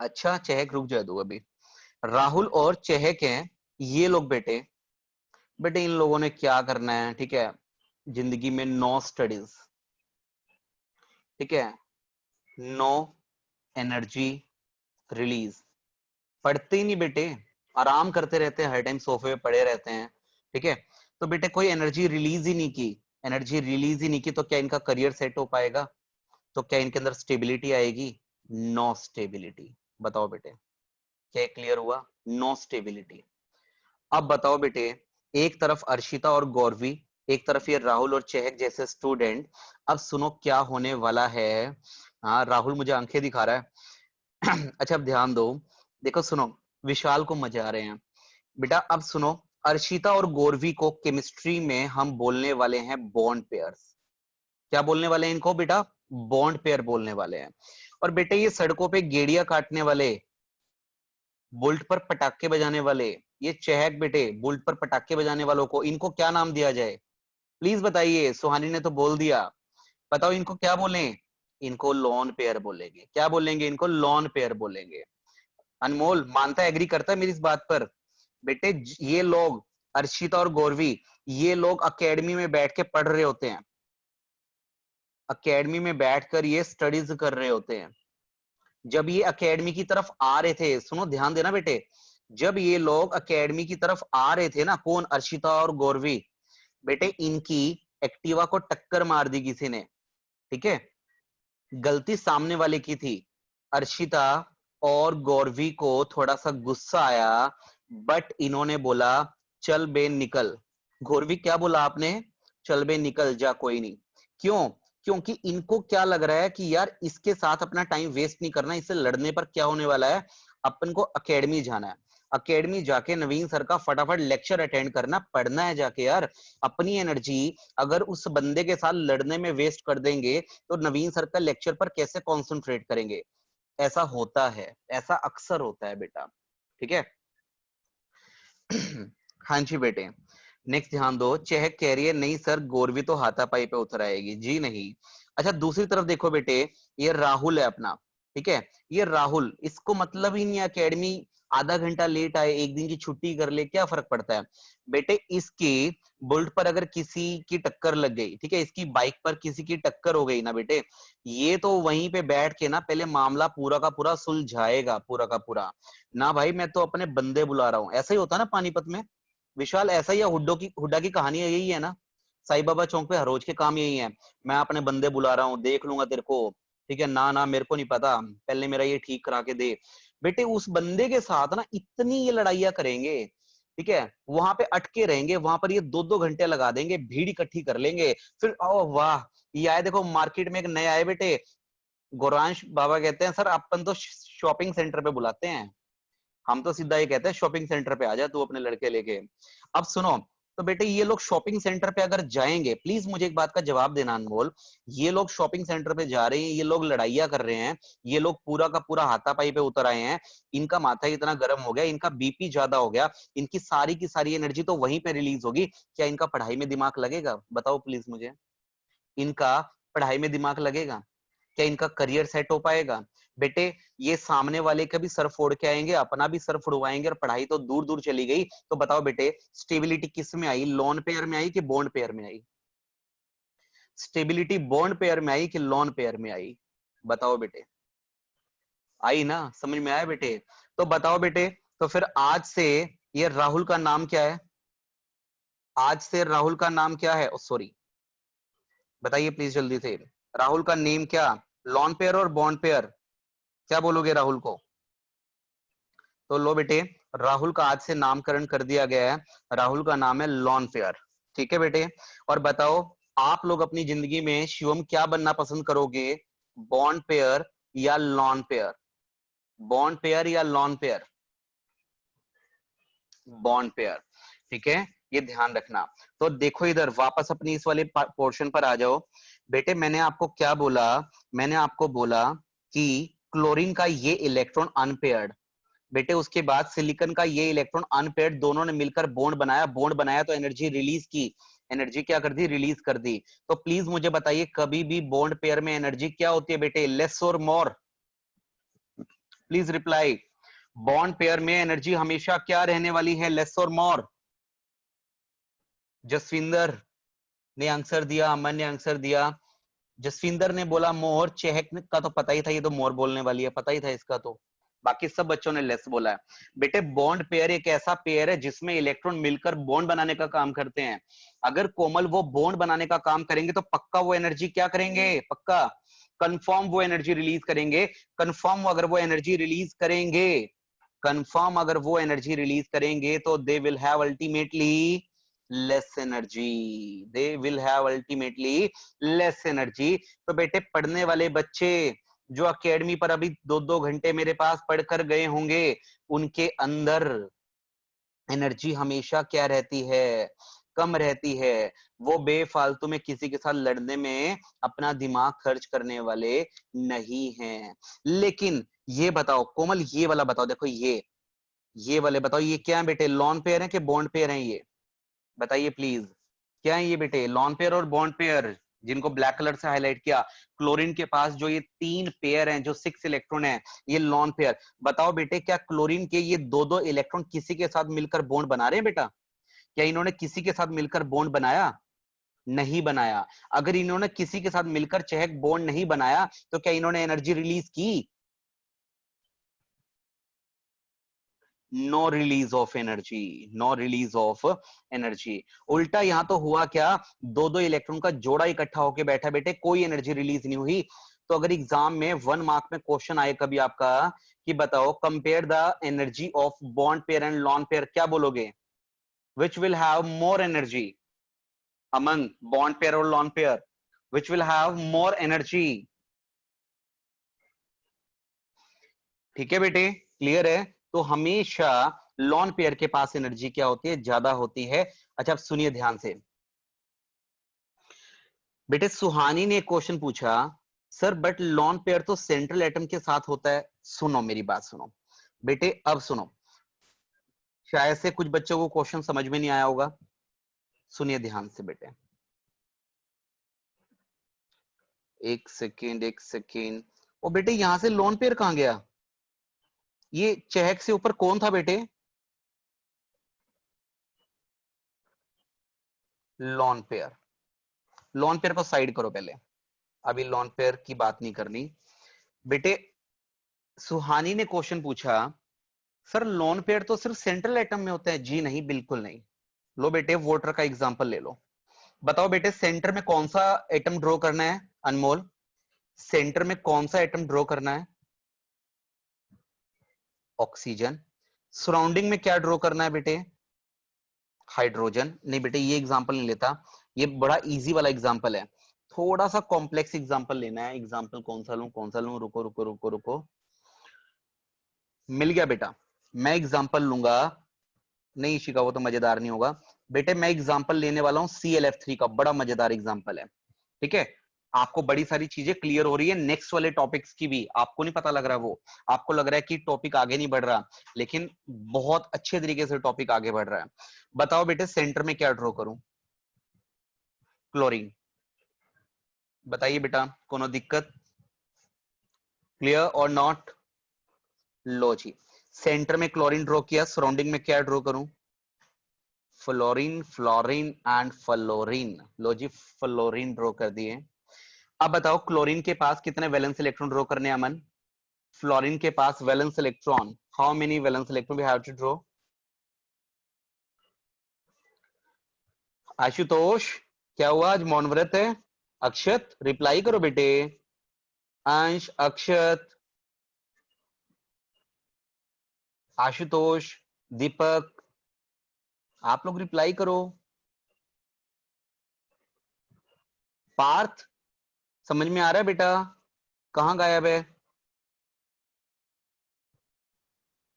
अच्छा चहक रुक जा दो अभी। राहुल और चहक हैं ये लोग बेटे, बेटे इन लोगों ने क्या करना है, ठीक है? जिंदगी में नो स्टडीज, ठीक है, नो एनर्जी रिलीज, पढ़ते ही नहीं बेटे, आराम करते रहते हैं, हर टाइम सोफे पे पड़े रहते हैं, ठीक है? तो बेटे कोई एनर्जी रिलीज ही नहीं की, एनर्जी रिलीज ही नहीं की तो क्या इनका करियर सेट हो पाएगा? तो क्या इनके अंदर स्टेबिलिटी आएगी? No stability. बताओ बेटे, क्या क्लियर हुआ? No stability. अब बताओ बेटे, एक तरफ अर्शिता और गौरवी, एक तरफ ये राहुल और चहक जैसे स्टूडेंट। अब सुनो क्या होने वाला है। हाँ राहुल मुझे आंखें दिखा रहा है। अच्छा अब ध्यान दो, देखो सुनो, विशाल को मजा आ रहे हैं बेटा। अब सुनो, अर्शिता और गौरवी को केमिस्ट्री में हम बोलने वाले हैं बॉन्ड पेयर्स। क्या बोलने वाले हैं इनको बेटा? बॉन्ड पेयर बोलने वाले हैं। और बेटे ये सड़कों पे गेड़िया काटने वाले, बुल्ट पर पटाखे बजाने वाले, ये चहक बेटे बुल्ट पर पटाखे बजाने वालों को इनको क्या नाम दिया जाए? प्लीज बताइए, सुहानी ने तो बोल दिया, बताओ इनको क्या बोले? इनको लॉन पेयर बोलेंगे। क्या बोलेंगे इनको? लॉन पेयर बोलेंगे। अनमोल मानता है, एग्री करता है मेरी इस बात पर? बेटे ये लोग अर्शिता और गौरवी, ये लोग अकेडमी में बैठ के पढ़ रहे होते हैं, अकेडमी में बैठकर ये स्टडीज कर रहे होते हैं। जब ये अकेडमी की तरफ आ रहे थे, सुनो ध्यान देना बेटे, जब ये लोग अकेडमी की तरफ आ रहे थे ना, कौन? अर्शिता और गौरवी, बेटे इनकी एक्टिवा को टक्कर मार दी किसी ने, ठीक है? गलती सामने वाले की थी। अर्शिता और गौरवी को थोड़ा सा गुस्सा आया, बट इन्होंने बोला चल बे निकल। गौरवी क्या बोला आपने? चल बे निकल जा, कोई नहीं। क्यों? क्योंकि इनको क्या लग रहा है कि यार इसके साथ अपना टाइम वेस्ट नहीं करना, इससे लड़ने पर क्या होने वाला है, अपन को अकेडमी जाना है, अकेडमी जाके नवीन सर का फटाफट लेक्चर अटेंड करना, पढ़ना है जाके यार। अपनी एनर्जी अगर उस बंदे के साथ लड़ने में वेस्ट कर देंगे तो नवीन सर का लेक्चर पर कैसे कॉन्सेंट्रेट करेंगे? ऐसा होता है, ऐसा अक्सर होता है बेटा, ठीक है? हाँ जी बेटे। नेक्स्ट ध्यान दो, चहक कह रही है नहीं सर गौरवी तो हाथापाई पे उतर आएगी। जी नहीं। अच्छा दूसरी तरफ देखो बेटे, ये राहुल है अपना, ठीक है? ये राहुल, इसको मतलब ही नहीं अकेडमी आधा घंटा लेट आए, एक दिन की छुट्टी कर ले, क्या फर्क पड़ता है? बेटे इसकी बुलेट पर अगर किसी की टक्कर लग गई, ठीक है, इसकी बाइक पर किसी की टक्कर हो गई ना बेटे, ये तो वहीं पे बैठ के ना पहले मामला पूरा का पूरा सुलझाएगा, पूरा का पूरा ना भाई मैं तो अपने बंदे बुला रहा हूँ। ऐसा ही होता है ना पानीपत में विशाल, ऐसा ही है, हुड्डा की कहानी यही है ना, साईं बाबा चौक पे हर रोज के काम यही है, मैं अपने बंदे बुला रहा हूँ, देख लूंगा तेरे को, ठीक है? ना ना मेरे को नहीं पता, पहले मेरा ये ठीक करा के दे। बेटे उस बंदे के साथ ना इतनी ये लड़ाइयां करेंगे, ठीक है, वहां पे अटके रहेंगे, वहां पर ये 2-2 घंटे लगा देंगे, भीड़ इकट्ठी कर लेंगे, फिर ओ वाह, ये आए देखो मार्केट में एक नया आए बेटे, गौरांश बाबा कहते हैं सर अपन तो शॉपिंग सेंटर पे बुलाते हैं, हम तो सीधा ये कहते हैं शॉपिंग सेंटर पे आ जा तू अपने लड़के लेके। अब सुनो, तो बेटे ये लोग शॉपिंग सेंटर पे अगर जाएंगे, प्लीज मुझे एक बात का जवाब देना अनमोल, ये लोग शॉपिंग सेंटर पे जा रहे हैं, ये लोग लड़ाइयां कर रहे हैं, ये लोग पूरा का पूरा हाथापाई पे उतर आए हैं, इनका माथा इतना गर्म हो गया, इनका बीपी ज्यादा हो गया, इनकी सारी की सारी एनर्जी तो वहीं पे रिलीज होगी, क्या इनका पढ़ाई में दिमाग लगेगा? बताओ प्लीज मुझे, इनका पढ़ाई में दिमाग लगेगा? क्या इनका करियर सेट हो पाएगा? बेटे ये सामने वाले का भी सर फोड़ के आएंगे, अपना भी सर फोड़वाएंगे, और पढ़ाई तो दूर दूर चली गई। तो बताओ बेटे स्टेबिलिटी किस में आई, लोन पेयर में आई कि बॉन्ड पेयर में आई? स्टेबिलिटी बॉन्ड पेयर में आई कि लोन पेयर में आई? बताओ बेटे, आई ना? समझ में आया बेटे? तो बताओ बेटे, तो फिर आज से ये राहुल का नाम क्या है? आज से राहुल का नाम क्या है? सॉरी बताइए प्लीज जल्दी से, राहुल का नेम क्या? लोन पेयर और बॉन्ड पेयर? क्या बोलोगे राहुल को? तो लो बेटे, राहुल का आज से नामकरण कर दिया गया है, राहुल का नाम है लॉन फेयर। ठीक है बेटे, और बताओ आप लोग अपनी जिंदगी में शिवम क्या बनना पसंद करोगे, बॉन्ड पेयर या लॉन पेयर? बॉन्ड पेयर या लॉन पेयर? Bond pair. ठीक है, ये ध्यान रखना। तो देखो इधर वापस अपनी इस वाले पोर्शन पर आ जाओ बेटे, मैंने आपको क्या बोला? मैंने आपको बोला कि क्लोरीन का ये इलेक्ट्रॉन अनपेयर्ड, बेटे उसके बाद सिलिकॉन का ये इलेक्ट्रॉन अनपेयर्ड, दोनों ने मिलकर बॉन्ड बनाया, बॉन्ड बनाया तो एनर्जी रिलीज की, एनर्जी क्या कर दी? रिलीज कर दी। तो प्लीज मुझे बताइए कभी भी बॉन्ड पेयर में एनर्जी क्या होती है बेटे, लेस और मोर? प्लीज रिप्लाई, बॉन्ड पेयर में एनर्जी हमेशा क्या रहने वाली है, लेस और मोर? जसविंदर ने आंसर दिया, अमन ने आंसर दिया, जसविंदर ने बोला मोर, चहक का तो पता ही था ये तो मोर बोलने वाली है, पता ही था इसका, तो बाकी सब बच्चों ने लेस बोला है। बेटे बॉन्ड पेयर एक ऐसा पेयर है जिसमें इलेक्ट्रॉन मिलकर बॉन्ड बनाने का काम करते हैं, अगर कोमल वो बॉन्ड बनाने का काम करेंगे तो पक्का वो एनर्जी क्या करेंगे, पक्का कंफर्म वो एनर्जी रिलीज करेंगे, कंफर्म अगर वो एनर्जी रिलीज करेंगे, कंफर्म अगर वो एनर्जी रिलीज करेंगे तो they will have ultimately less energy, they will have ultimately less energy. तो बेटे पढ़ने वाले बच्चे जो अकेडमी पर अभी 2-2 घंटे मेरे पास पढ़कर गए होंगे, उनके अंदर एनर्जी हमेशा क्या रहती है, कम रहती है, वो बेफालतू में किसी के साथ लड़ने में अपना दिमाग खर्च करने वाले नहीं हैं। लेकिन ये बताओ कोमल, ये वाला बताओ, देखो ये वाले बताओ, ये क्या है बेटे, लॉन पेयर है कि बॉन्ड पेयर है? ये बताइए प्लीज, क्या है ये बेटे, लॉन पेयर और बॉन्ड पेयर, जिनको ब्लैक कलर से हाईलाइट किया? क्लोरीन के पास जो ये 3 पेयर हैं, जो 6 इलेक्ट्रॉन है, ये लॉन पेयर। बताओ बेटे क्या क्लोरीन के ये 2-2 इलेक्ट्रॉन किसी के साथ मिलकर बॉन्ड बना रहे हैं बेटा? क्या इन्होंने किसी के साथ मिलकर बॉन्ड बनाया? नहीं बनाया। अगर इन्होंने किसी के साथ मिलकर चहक बॉन्ड नहीं बनाया तो क्या इन्होंने एनर्जी रिलीज की? No release of energy, no release of energy. उल्टा यहां तो हुआ क्या, 2-2 इलेक्ट्रॉन का जोड़ा इकट्ठा होके बैठा बेटे, कोई एनर्जी रिलीज नहीं हुई। तो अगर एग्जाम में 1 मार्क में क्वेश्चन आए कभी आपका कि बताओ compare the energy of bond pair and lone pair, क्या बोलोगे? Which will have more energy among bond pair और lone pair? Which will have more energy? ठीक है बेटे, क्लियर है? तो हमेशा लॉन पेयर के पास एनर्जी क्या होती है, ज्यादा होती है। अच्छा अब सुनिए ध्यान से बेटे, सुहानी ने एक क्वेश्चन पूछा, सर बट लॉन पेयर तो सेंट्रल एटम के साथ होता है। सुनो मेरी बात सुनो बेटे, अब सुनो, शायद से कुछ बच्चों को क्वेश्चन समझ में नहीं आया होगा, सुनिए ध्यान से बेटे, एक सेकेंड। ओ बेटे यहां से लॉन पेयर कहां गया? ये चहक से ऊपर कौन था बेटे? Lone pair. लॉन पेयर को साइड करो पहले, अभी लॉन पेयर की बात नहीं करनी। बेटे सुहानी ने क्वेश्चन पूछा, सर लॉन पेयर तो सिर्फ सेंट्रल एटम में होता है। जी नहीं, बिल्कुल नहीं। लो बेटे वाटर का एग्जांपल ले लो, बताओ बेटे सेंटर में कौन सा एटम ड्रॉ करना है अनमोल? सेंटर में कौन सा एटम ड्रॉ करना है? ऑक्सीजन। सराउंडिंग में क्या ड्रॉ करना है बेटे? हाइड्रोजन। नहीं बेटे ये एग्जांपल नहीं लेता, ये बड़ा इजी वाला एग्जांपल है, थोड़ा सा कॉम्प्लेक्स एग्जांपल लेना है। एग्जांपल कौन सा लूं, रुको रुको रुको रुको, मिल गया बेटा। मैं एग्जांपल लूंगा, नहीं इशिका वो तो मजेदार नहीं होगा बेटे, मैं एग्जांपल लेने वाला हूं ClF3 का, बड़ा मजेदार एग्जांपल है। ठीक है, आपको बड़ी सारी चीजें क्लियर हो रही है नेक्स्ट वाले टॉपिक्स की भी, आपको नहीं पता लग रहा, वो आपको लग रहा है कि टॉपिक आगे नहीं बढ़ रहा, लेकिन बहुत अच्छे तरीके से टॉपिक आगे बढ़ रहा है। बताओ बेटे सेंटर में क्या ड्रॉ करूं? क्लोरीन। बताइए बेटा, कोनो दिक्कत? क्लियर और नॉट? लो जी, सेंटर में क्लोरीन ड्रॉ किया, सराउंडिंग में क्या ड्रॉ करूं? Fluorine, fluorine and fluorine. लो जी, फ्लोरीन ड्रॉ कर दिए। अब बताओ क्लोरीन के पास कितने वैलेंस इलेक्ट्रॉन ड्रॉ करने हैं अमन? फ्लोरीन के पास valence electron, how many valence electron we have to draw? Ashutosh क्या हुआ, आज मौन व्रत है? अक्षत रिप्लाई करो बेटे, अंश, अक्षत, आशुतोष, दीपक, आप लोग रिप्लाई करो। पार्थ समझ में आ रहा है बेटा? कहां गायब है?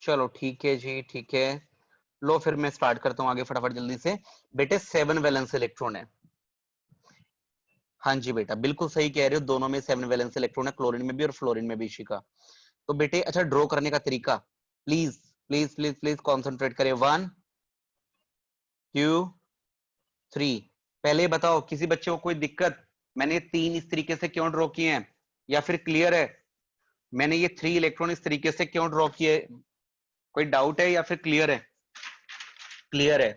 चलो ठीक है जी, ठीक है। लो फिर मैं स्टार्ट करता हूं आगे फटाफट जल्दी से। बेटे 7 वैलेंस इलेक्ट्रॉन है। हाँ जी बेटा बिल्कुल सही कह रहे हो, दोनों में 7 वैलेंस इलेक्ट्रॉन है, क्लोरीन में भी और फ्लोरीन में भी शिका। तो बेटे अच्छा ड्रॉ करने का तरीका, please please please please concentrate करें। 1 2 3। पहले बताओ किसी बच्चे को कोई दिक्कत? मैंने 3 इस तरीके से क्यों ड्रॉ किए हैं, या फिर क्लियर है? मैंने ये 3 इलेक्ट्रॉन इस तरीके से क्यों ड्रॉ किए? कोई डाउट है या फिर क्लियर है? क्लियर है,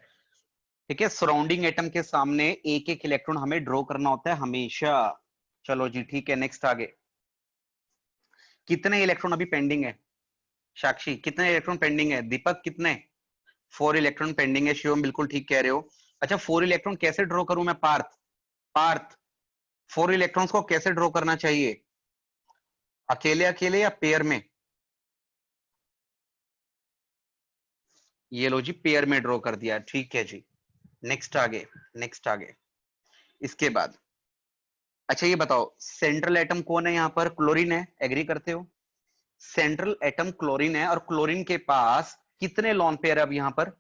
ठीक है। सराउंडिंग एटम के सामने एक एक इलेक्ट्रॉन हमें ड्रॉ करना होता है हमेशा। चलो जी ठीक है, नेक्स्ट आगे। कितने इलेक्ट्रॉन अभी पेंडिंग है? साक्षी कितने इलेक्ट्रॉन पेंडिंग है? दीपक कितने? 4 इलेक्ट्रॉन पेंडिंग है। शिवम बिल्कुल ठीक कह रहे हो। अच्छा 4 इलेक्ट्रॉन कैसे ड्रॉ करूं मैं? पार्थ, पार्थ 4 इलेक्ट्रॉन्स को कैसे ड्रॉ करना चाहिए? अकेले अकेले या पेयर में? ये लो जी पेयर में ड्रॉ कर दिया, ठीक है जी। नेक्स्ट आगे, नेक्स्ट आगे। इसके बाद अच्छा ये बताओ सेंट्रल एटम कौन है यहाँ पर? क्लोरीन है, एग्री करते हो? सेंट्रल एटम क्लोरीन है और क्लोरीन के पास कितने लॉन पेयर है अब यहाँ पर?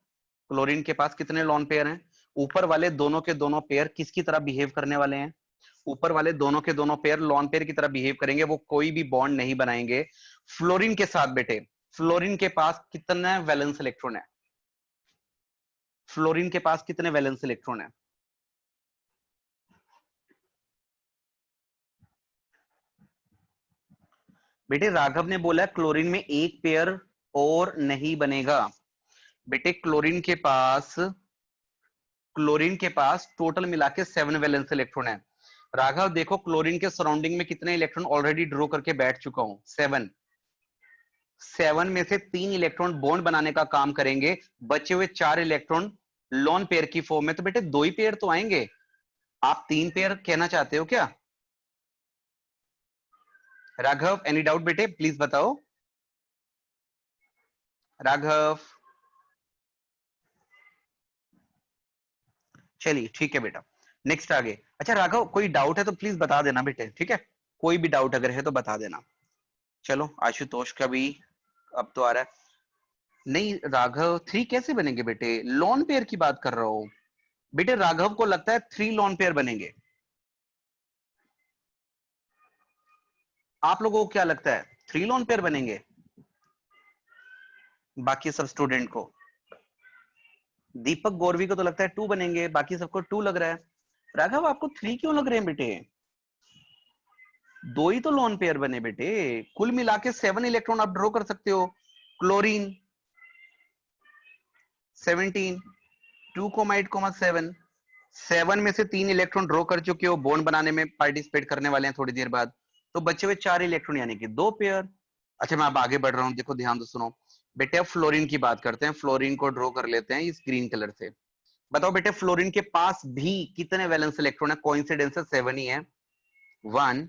क्लोरीन के पास कितने लॉन पेयर हैं? ऊपर वाले दोनों के दोनों पेयर किसकी तरह बिहेव करने वाले हैं? ऊपर वाले दोनों के दोनों पेयर लॉन पेयर की तरह बिहेव करेंगे, वो कोई भी बॉन्ड नहीं बनाएंगे। फ्लोरीन के साथ बेटे, फ्लोरीन के पास कितने वैलेंस इलेक्ट्रॉन है? फ्लोरीन के पास कितने वैलेंस इलेक्ट्रॉन है? बेटे राघव ने बोला क्लोरीन में एक पेयर और नहीं बनेगा। बेटे क्लोरीन के पास टोटल मिला के 7 वैलेंस इलेक्ट्रॉन है। राघव देखो क्लोरीन के सराउंडिंग में कितने इलेक्ट्रॉन ऑलरेडी ड्रॉ करके बैठ चुका हूं? 7। 7 में से 3 इलेक्ट्रॉन बॉन्ड बनाने का काम करेंगे, बचे हुए 4 इलेक्ट्रॉन लॉन पेयर की फॉर्म में। तो बेटे 2 ही पेयर तो आएंगे, आप 3 पेयर कहना चाहते हो क्या? राघव एनी डाउट बेटे, प्लीज बताओ। राघव चलिए ठीक है बेटा, नेक्स्ट आगे। अच्छा राघव कोई डाउट है तो प्लीज बता देना बेटे, ठीक है? कोई भी डाउट अगर है तो बता देना। चलो आशुतोष का भी अब तो आ रहा है। नहीं राघव 3 कैसे बनेंगे बेटे? लॉन पेयर की बात कर रहा हूं बेटे। राघव को लगता है 3 लॉन पेयर बनेंगे, आप लोगों को क्या लगता है 3 लॉन पेयर बनेंगे? बाकी सब स्टूडेंट को, दीपक गौरवी को तो लगता है 2 बनेंगे, बाकी सबको 2 लग रहा है। राघव आपको 3 क्यों लग रहे हैं बेटे? 2 ही तो लॉन पेयर बने बेटे, कुल मिला के 7 इलेक्ट्रॉन आप ड्रॉ कर सकते हो। क्लोरीन 17, 2 7, 7 में से 3 इलेक्ट्रॉन ड्रॉ कर चुके हो, बॉन्ड बनाने में पार्टिसिपेट करने वाले हैं थोड़ी देर बाद, तो बचे हुए 4 इलेक्ट्रॉन यानी कि 2 पेयर। अच्छा मैं अब आगे बढ़ रहा हूं, देखो ध्यान से सुनो बेटे। अब फ्लोरीन की बात करते हैं, फ्लोरीन को ड्रॉ कर लेते हैं इस ग्रीन कलर से। बताओ बेटे फ्लोरीन के पास भी कितने वैलेंस इलेक्ट्रॉन है? कोइंसिडेंस है 7 ही है। 1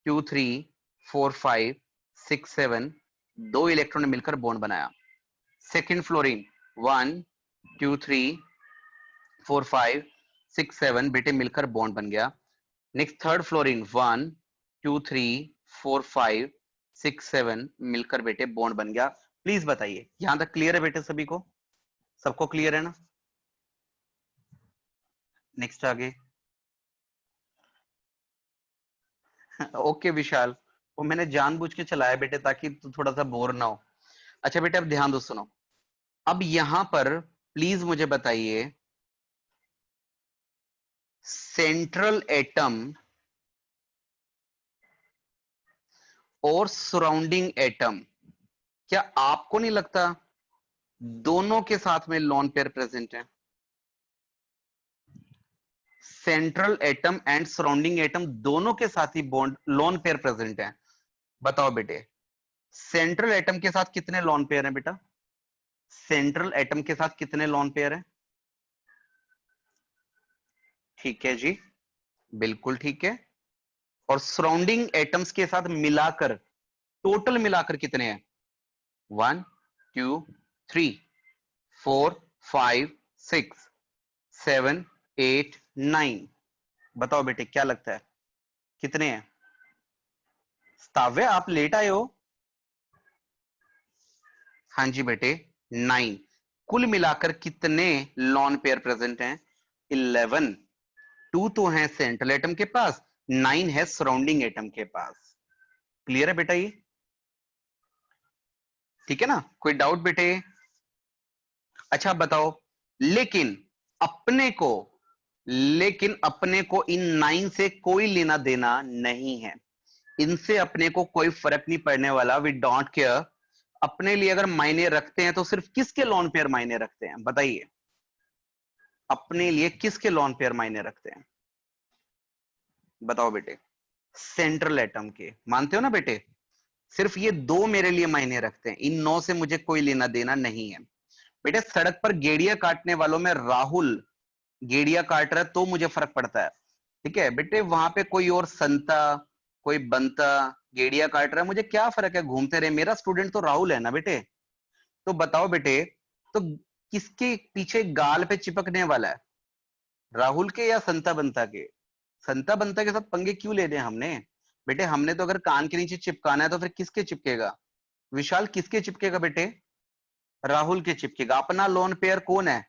2 3 4 5 6 7, 2 इलेक्ट्रॉन ने मिलकर बॉन्ड बनाया। सेकंड फ्लोरीन 1 2 3 4 5 6 7 बेटे मिलकर बॉन्ड बन गया। नेक्स्ट थर्ड फ्लोरीन 1 2 3 4 5 6 7 मिलकर बेटे बॉन्ड बन गया। प्लीज बताइए यहां तक क्लियर है बेटे? सभी को, सबको क्लियर है ना? नेक्स्ट आगे। ओके विशाल, वो मैंने जानबूझ के चलाया बेटे ताकि तू थोड़ा सा बोर ना हो। अच्छा बेटे अब ध्यान दो, सुनो। अब यहां पर प्लीज मुझे बताइए सेंट्रल एटम और सराउंडिंग एटम, क्या आपको नहीं लगता दोनों के साथ में लोन पेयर प्रेजेंट है? Central atom and surrounding atom दोनों के साथ ही बॉन्ड लोन पेयर प्रेजेंट है। बताओ बेटे सेंट्रल एटम के साथ कितने लोन पेयर हैं बेटा? सेंट्रल एटम के साथ कितने लोन पेयर हैं? ठीक है जी, बिल्कुल ठीक है। और सराउंडिंग एटम्स के साथ मिलाकर टोटल मिलाकर कितने हैं? 1 2 3 4 5 6 7 8 9। बताओ बेटे क्या लगता है कितने हैं? स्ताव्य आप लेट आए हो? हाँ जी बेटे 9। कुल मिलाकर कितने लॉन पेयर प्रेजेंट हैं? 11। 2 तो है सेंट्रल एटम के पास, 9 है सराउंडिंग एटम के पास। क्लियर है बेटा ये? ठीक है ना, कोई डाउट बेटे? अच्छा बताओ, लेकिन अपने को इन 9 से कोई लेना देना नहीं है, इनसे अपने को कोई फर्क नहीं पड़ने वाला। We don't care. अपने लिए अगर मायने रखते हैं तो सिर्फ किसके लॉन पेयर मायने रखते हैं? बताइए अपने लिए किसके लॉन पेयर मायने रखते हैं? बताओ बेटे। सेंट्रल एटम के, मानते हो ना बेटे? सिर्फ ये दो मेरे लिए मायने रखते हैं, इन 9 से मुझे कोई लेना देना नहीं है। बेटे सड़क पर गेड़िया काटने वालों में राहुल गेड़िया काट रहा है तो मुझे फर्क पड़ता है, ठीक है बेटे? वहां पे कोई और संता, कोई बंता गेड़िया काट रहा है, मुझे क्या फर्क है, घूमते रहे। मेरा स्टूडेंट तो राहुल है ना बेटे। तो बताओ बेटे, तो किसके पीछे गाल पे चिपकने वाला है? राहुल के या संता बंता के? संता बंता के साथ पंगे क्यों लेने हमने बेटे? हमने तो अगर कान के नीचे चिपकाना है तो फिर किसके चिपकेगा? विशाल किसके चिपकेगा बेटे? राहुल के चिपकेगा। अपना लोन पेयर कौन है?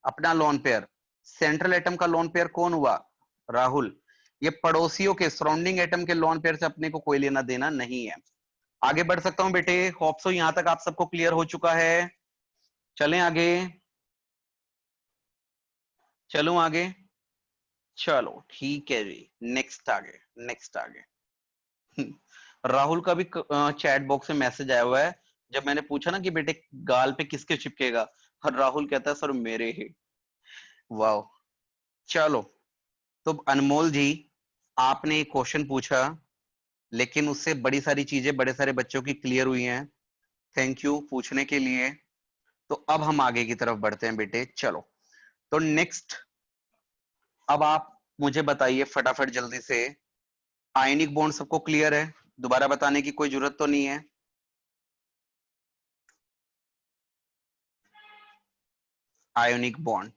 अपना लोन पेयर सेंट्रल एटम का लोन पेयर कौन हुआ? राहुल। ये पड़ोसियों के सराउंडिंग एटम के लोन पेयर से अपने को कोई लेना देना नहीं है। आगे बढ़ सकता हूं बेटे? होप सो यहां तक आप सबको क्लियर हो चुका है। चलें आगे, चलो आगे, चलो ठीक है जी। नेक्स्ट आगे, नेक्स्ट आगे। राहुल का भी चैट बॉक्स में मैसेज आया हुआ है, जब मैंने पूछा ना कि बेटे गाल पे किसके चिपकेगा, और राहुल कहता है सर मेरे ही। वाह। चलो, तो अनमोल जी आपने एक क्वेश्चन पूछा, लेकिन उससे बड़ी सारी चीजें बड़े सारे बच्चों की क्लियर हुई हैं। थैंक यू पूछने के लिए। तो अब हम आगे की तरफ बढ़ते हैं बेटे। चलो, तो नेक्स्ट अब आप मुझे बताइए फटाफट जल्दी से, आयनिक बॉन्ड सबको क्लियर है? दोबारा बताने की कोई जरूरत तो नहीं है? Ionic bond,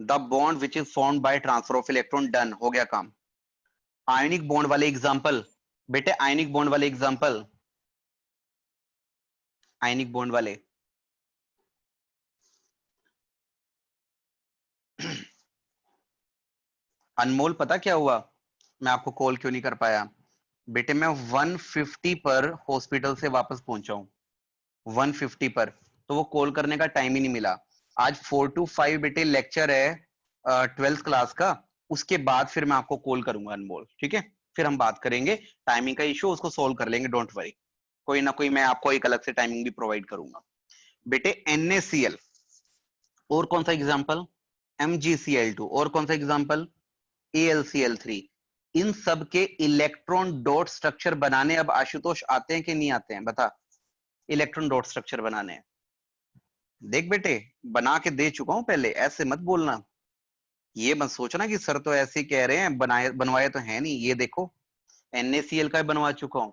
the bond which is formed by transfer of electron, done, हो गया काम। आयनिक बॉन्ड वाले एग्जांपल बेटे, आयनिक बॉन्ड वाले एग्जांपल, आयनिक बॉन्ड वाले अनमोल पता क्या हुआ, मैं आपको कॉल क्यों नहीं कर पाया बेटे? मैं 150 पर हॉस्पिटल से वापस पहुंचा हूं, 150 पर, तो वो कॉल करने का टाइम ही नहीं मिला। आज 4 to 5 बेटे लेक्चर है 12th क्लास का, उसके बाद फिर मैं आपको कॉल करूंगा अनमोल, ठीक है? फिर हम बात करेंगे, टाइमिंग का इशू उसको सोल्व कर लेंगे, डोंट वरी। कोई ना कोई मैं आपको एक अलग से टाइमिंग भी प्रोवाइड करूंगा बेटे। NaCl और कौन सा एग्जांपल? MgCl2 और कौन सा एग्जांपल? AlCl3। इन सब के इलेक्ट्रॉन डॉट स्ट्रक्चर बनाने अब आशुतोष आते हैं कि नहीं आते हैं? बता। इलेक्ट्रॉन डॉट स्ट्रक्चर बनाने देख बेटे, बना के दे चुका हूं पहले, ऐसे मत बोलना। ये मत सोचना कि सर तो ऐसे कह रहे हैं, बनाए बनवाए तो है नहीं। ये देखो NaCl का बनवा चुका हूं,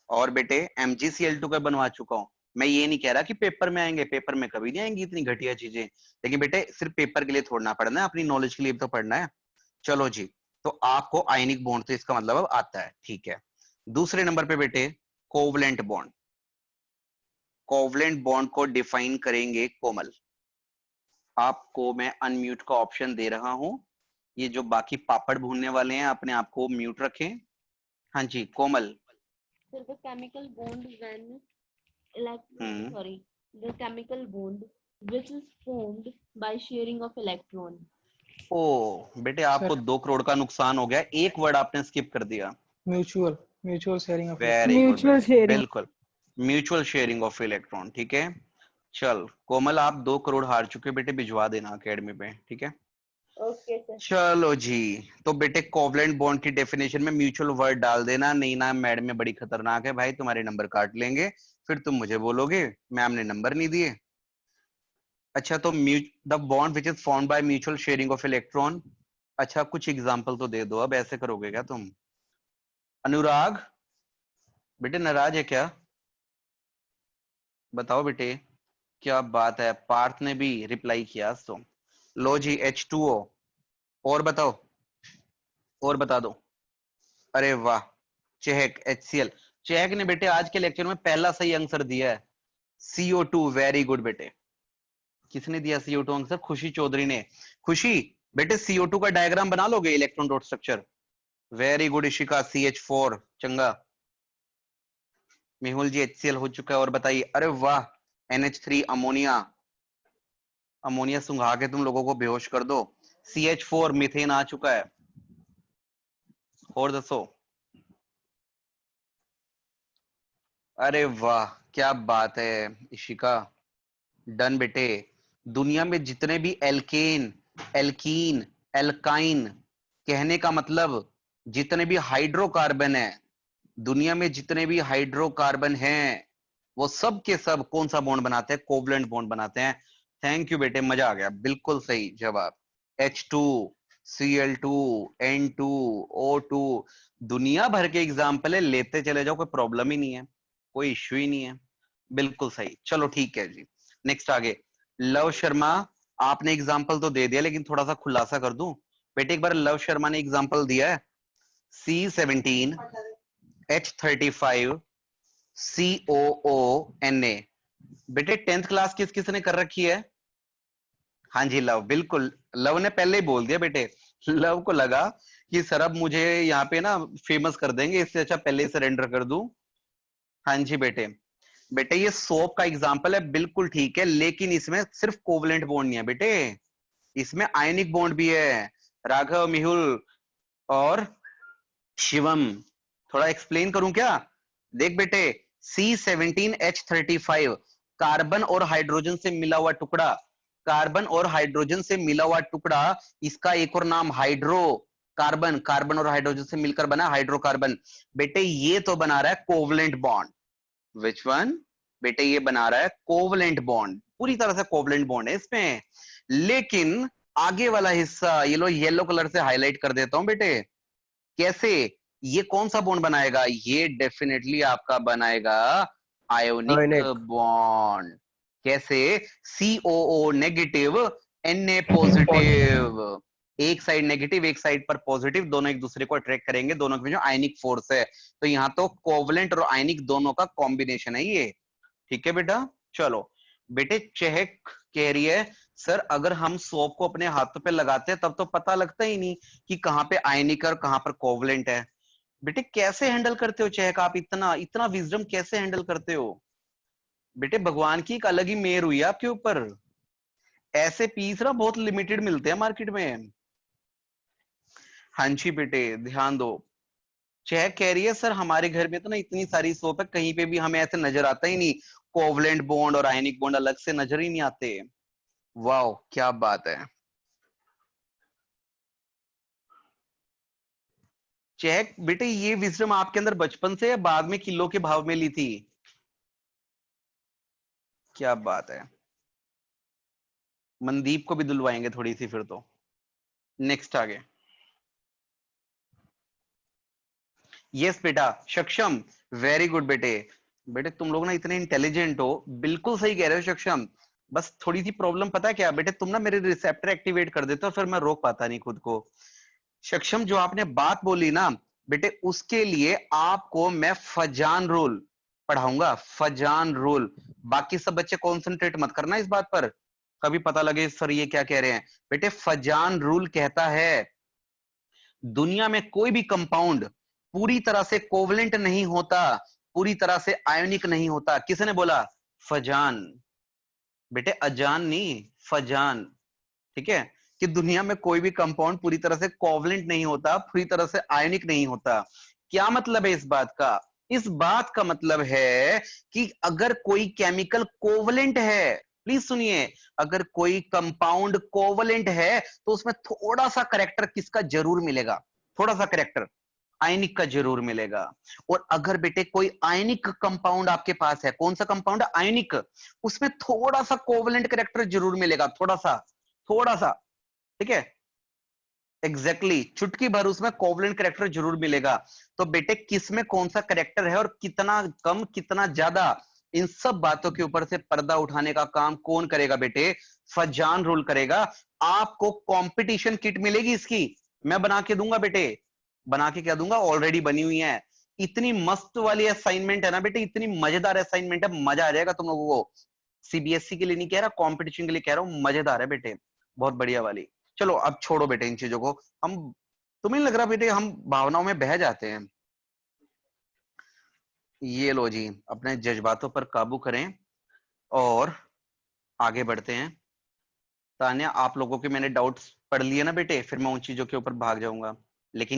और बेटे MgCl2 का बनवा चुका हूं, मैं ये नहीं कह रहा कि पेपर में आएंगे, पेपर में कभी नहीं आएंगी इतनी घटिया चीजें, लेकिन बेटे सिर्फ पेपर के लिए थोड़ा ना पढ़ना है, अपनी नॉलेज के लिए भी तो पढ़ना है। चलो जी, तो आपको आयनिक बॉन्ड तो इसका मतलब अब आता है, ठीक है। दूसरे नंबर पे बेटे कोवलेंट बॉन्ड। कोवलेंट बॉन्ड को डिफाइन करेंगे कोमल। आपको मैं अनम्यूट का ऑप्शन दे रहा हूं, ये जो बाकी पापड़ भूनने वाले हैं अपने आप को म्यूट रखें। हाँ जी कोमल। Sir, the chemical bond when sorry, the chemical bond which is formed by sharing of electron. ओ बेटे आपको 2 करोड़ का नुकसान हो गया, एक वर्ड आपने स्किप कर दिया। Mutual sharing of very good, mutual sharing. बिल्कुल म्यूचुअल शेयरिंग ऑफ इलेक्ट्रॉन, ठीक है। चल कोमल आप 2 करोड़ हार चुके बेटे, भिजवा देना अकेडमी पे, ठीक है। Okay, sir. चलो जी, तो बेटे कोवलेंट बॉन्ड की डेफिनेशन में म्यूचुअल वर्ड डाल देना, नहीं ना मैडम में बड़ी खतरनाक है भाई, तुम्हारे नंबर काट लेंगे, फिर तुम मुझे बोलोगे मैम ने नंबर नहीं दिए। अच्छा तो the bond which is formed by mutual sharing of electron, अच्छा कुछ एग्जांपल तो दे दो, अब ऐसे करोगे क्या तुम? अनुराग बेटे नाराज है क्या? बताओ बेटे, क्या बात है, पार्थ ने भी रिप्लाई किया तो। लो जी H2O, और बताओ, और बता दो। अरे वाह, चेहक HCl। चेहक ने बेटे आज के लेक्चर में पहला सही आंसर दिया है, CO2। वेरी गुड बेटे। किसने दिया CO2 आंसर? खुशी चौधरी ने। खुशी बेटे CO2 का डायग्राम बना लोगे, electron dot structure? Very good Ishika, CH4 चंगा। मेहुल जी HCl हो चुका है, और बताइए। अरे वाह, NH3 अमोनिया, अमोनिया सुंघा के तुम लोगों को बेहोश कर दो। CH4 मीथेन आ चुका है, और दसो। अरे वाह क्या बात है इशिका, डन बेटे। दुनिया में जितने भी एल्केन, एल्कीन, एल्काइन, कहने का मतलब जितने भी हाइड्रोकार्बन है, दुनिया में जितने भी हाइड्रोकार्बन हैं, वो सब के सब कौन सा बॉन्ड बनाते हैं? कोवलेंट बॉन्ड बनाते हैं। थैंक यू बेटे, मजा आ गया, बिल्कुल सही जवाब। H2, Cl2, N2, O2, दुनिया भर के एग्जाम्पल है, लेते चले जाओ, कोई प्रॉब्लम ही नहीं है, कोई इश्यू ही नहीं है, बिल्कुल सही। चलो ठीक है जी, नेक्स्ट आगे। लव शर्मा, आपने एग्जाम्पल तो दे दिया, लेकिन थोड़ा सा खुलासा कर दूं बेटे। एक बार लव शर्मा ने एग्जाम्पल दिया है, C17 H35 COONA। बेटे 10th क्लास किस किसने कर रखी है? हाँ जी लव, बिल्कुल लव ने पहले ही बोल दिया बेटे। लव को लगा कि सर अब मुझे यहाँ पे ना फेमस कर देंगे, इससे अच्छा पहले ही सरेंडर कर दूं। हाँ जी बेटे, बेटे ये सोप का एग्जाम्पल है, बिल्कुल ठीक है, लेकिन इसमें सिर्फ कोवलेंट बॉन्ड नहीं है बेटे, इसमें आयनिक बॉन्ड भी है। राघव, मिहुल और शिवम, थोड़ा एक्सप्लेन करूं क्या? देख बेटे, C17H35 कार्बन और हाइड्रोजन से मिला हुआ टुकड़ा, कार्बन और हाइड्रोजन से मिला हुआ टुकड़ा, इसका एक और नाम हाइड्रो कार्बन, कार्बन और हाइड्रोजन से मिलकर बना हाइड्रोकार्बन। बेटे ये तो बना रहा है कोवलेंट बॉन्ड। Which one? बेटे ये बना रहा है कोवलेंट बॉन्ड, पूरी तरह से कोवलेंट बॉन्ड है इसमें। लेकिन आगे वाला हिस्सा ये लो येलो कलर से हाईलाइट कर देता हूं बेटे, कैसे? ये कौन सा बॉन्ड बनाएगा? ये डेफिनेटली आपका बनाएगा आयोनिक आयोनिक। बॉन्ड। कैसे? COO नेगेटिव, Na पॉजिटिव, एक साइड नेगेटिव एक साइड पर पॉजिटिव, दोनों एक दूसरे को अट्रैक्ट करेंगे, दोनों के बीच में आयनिक फोर्स है, तो यहाँ तो कोवलेंट और आयनिक दोनों का कॉम्बिनेशन है ये, ठीक है बेटा। चलो बेटे, चहक कह रही है सर अगर हम सोप को अपने हाथों पे लगाते हैं तब तो पता लगता ही नहीं कि कहाँ पे आयनिक और कहाँ पर कोवलेंट है। बेटे कैसे हैंडल करते हो चहक, आप इतना इतना विजडम कैसे हैंडल करते हो? बेटे भगवान की एक अलग ही मेहर हुई है आपके ऊपर, ऐसे पीस ना बहुत लिमिटेड मिलते हैं मार्केट में। हाँ जी बेटे ध्यान दो। चहक कह रही है सर हमारे घर में तो ना इतनी सारी सोप है, कहीं पे भी हमें ऐसे नजर आता ही नहीं, कोवलेंट बॉन्ड और आयनिक बॉन्ड अलग से नजर ही नहीं आते। वाह क्या बात है। चेक बेटे, ये विजडम आपके अंदर बचपन से या बाद में किलो के भाव में ली थी? क्या बात है, मनदीप को भी दुलवाएंगे थोड़ी सी फिर तो। नेक्स्ट आगे। यस बेटा सक्षम, वेरी गुड बेटे। बेटे तुम लोग ना इतने इंटेलिजेंट हो, बिल्कुल सही कह रहे हो सक्षम। बस थोड़ी सी प्रॉब्लम पता है क्या बेटे, तुम ना मेरे रिसेप्टर एक्टिवेट कर देते हो, फिर मैं रोक पाता नहीं खुद को। सक्षम जो आपने बात बोली ना बेटे, उसके लिए आपको मैं फजान रूल पढ़ाऊंगा, फजान रूल। बाकी सब बच्चे कॉन्सेंट्रेट मत करना इस बात पर, कभी पता लगे सर ये क्या कह रहे हैं। बेटे फजान रूल कहता है दुनिया में कोई भी कंपाउंड पूरी तरह से कोवलेंट नहीं होता, पूरी तरह से आयोनिक नहीं होता। किसने बोला? फजान। बेटे अजान नहीं, फजान। ठीक है, कि दुनिया में कोई भी कंपाउंड पूरी तरह से कोवलेंट नहीं होता, पूरी तरह से आयोनिक नहीं होता। क्या मतलब है इस बात का? इस बात का मतलब है कि अगर कोई केमिकल कोवलेंट है, प्लीज सुनिए, अगर कोई कंपाउंड कोवलेंट है तो उसमें थोड़ा सा करेक्टर किसका जरूर मिलेगा? थोड़ा सा करेक्टर आयनिक का जरूर मिलेगा। और अगर बेटे कोई आयनिक कंपाउंड आपके पास है, कौन सा कंपाउंड? आयनिक, उसमें थोड़ा सा कोवलेंट करेक्टर जरूर मिलेगा, थोड़ा सा, थोड़ा सा। ठीक है, एग्जैक्टली चुटकी भर उसमें कोवलेंट करेक्टर जरूर मिलेगा। तो बेटे किसमें कौन सा करेक्टर है और कितना कम कितना ज्यादा, इन सब बातों के ऊपर से पर्दा उठाने का काम कौन करेगा बेटे? फजान रूल करेगा। आपको कंपटीशन किट मिलेगी इसकी, मैं बना के दूंगा बेटे, बना के क्या दूंगा, ऑलरेडी बनी हुई है। इतनी मस्त वाली असाइनमेंट है ना बेटे, इतनी मजेदार असाइनमेंट है, मजा आ जाएगा तुम लोगों को। सीबीएसई के लिए नहीं कह रहा, कंपटीशन के लिए कह रहा हूं, मजेदार है बेटे, बहुत बढ़िया वाली। चलो अब छोड़ो बेटे इन चीजों को, हम, तुम्हें नहीं लग रहा बेटे हम भावनाओं में बह जाते हैं? ये लो जी, अपने जज्बातों पर काबू करें और आगे बढ़ते हैं। तान्या आप लोगों के मैंने डाउट्स पढ़ लिए ना बेटे, फिर मैं उन चीजों के ऊपर भाग जाऊंगा, लेकिन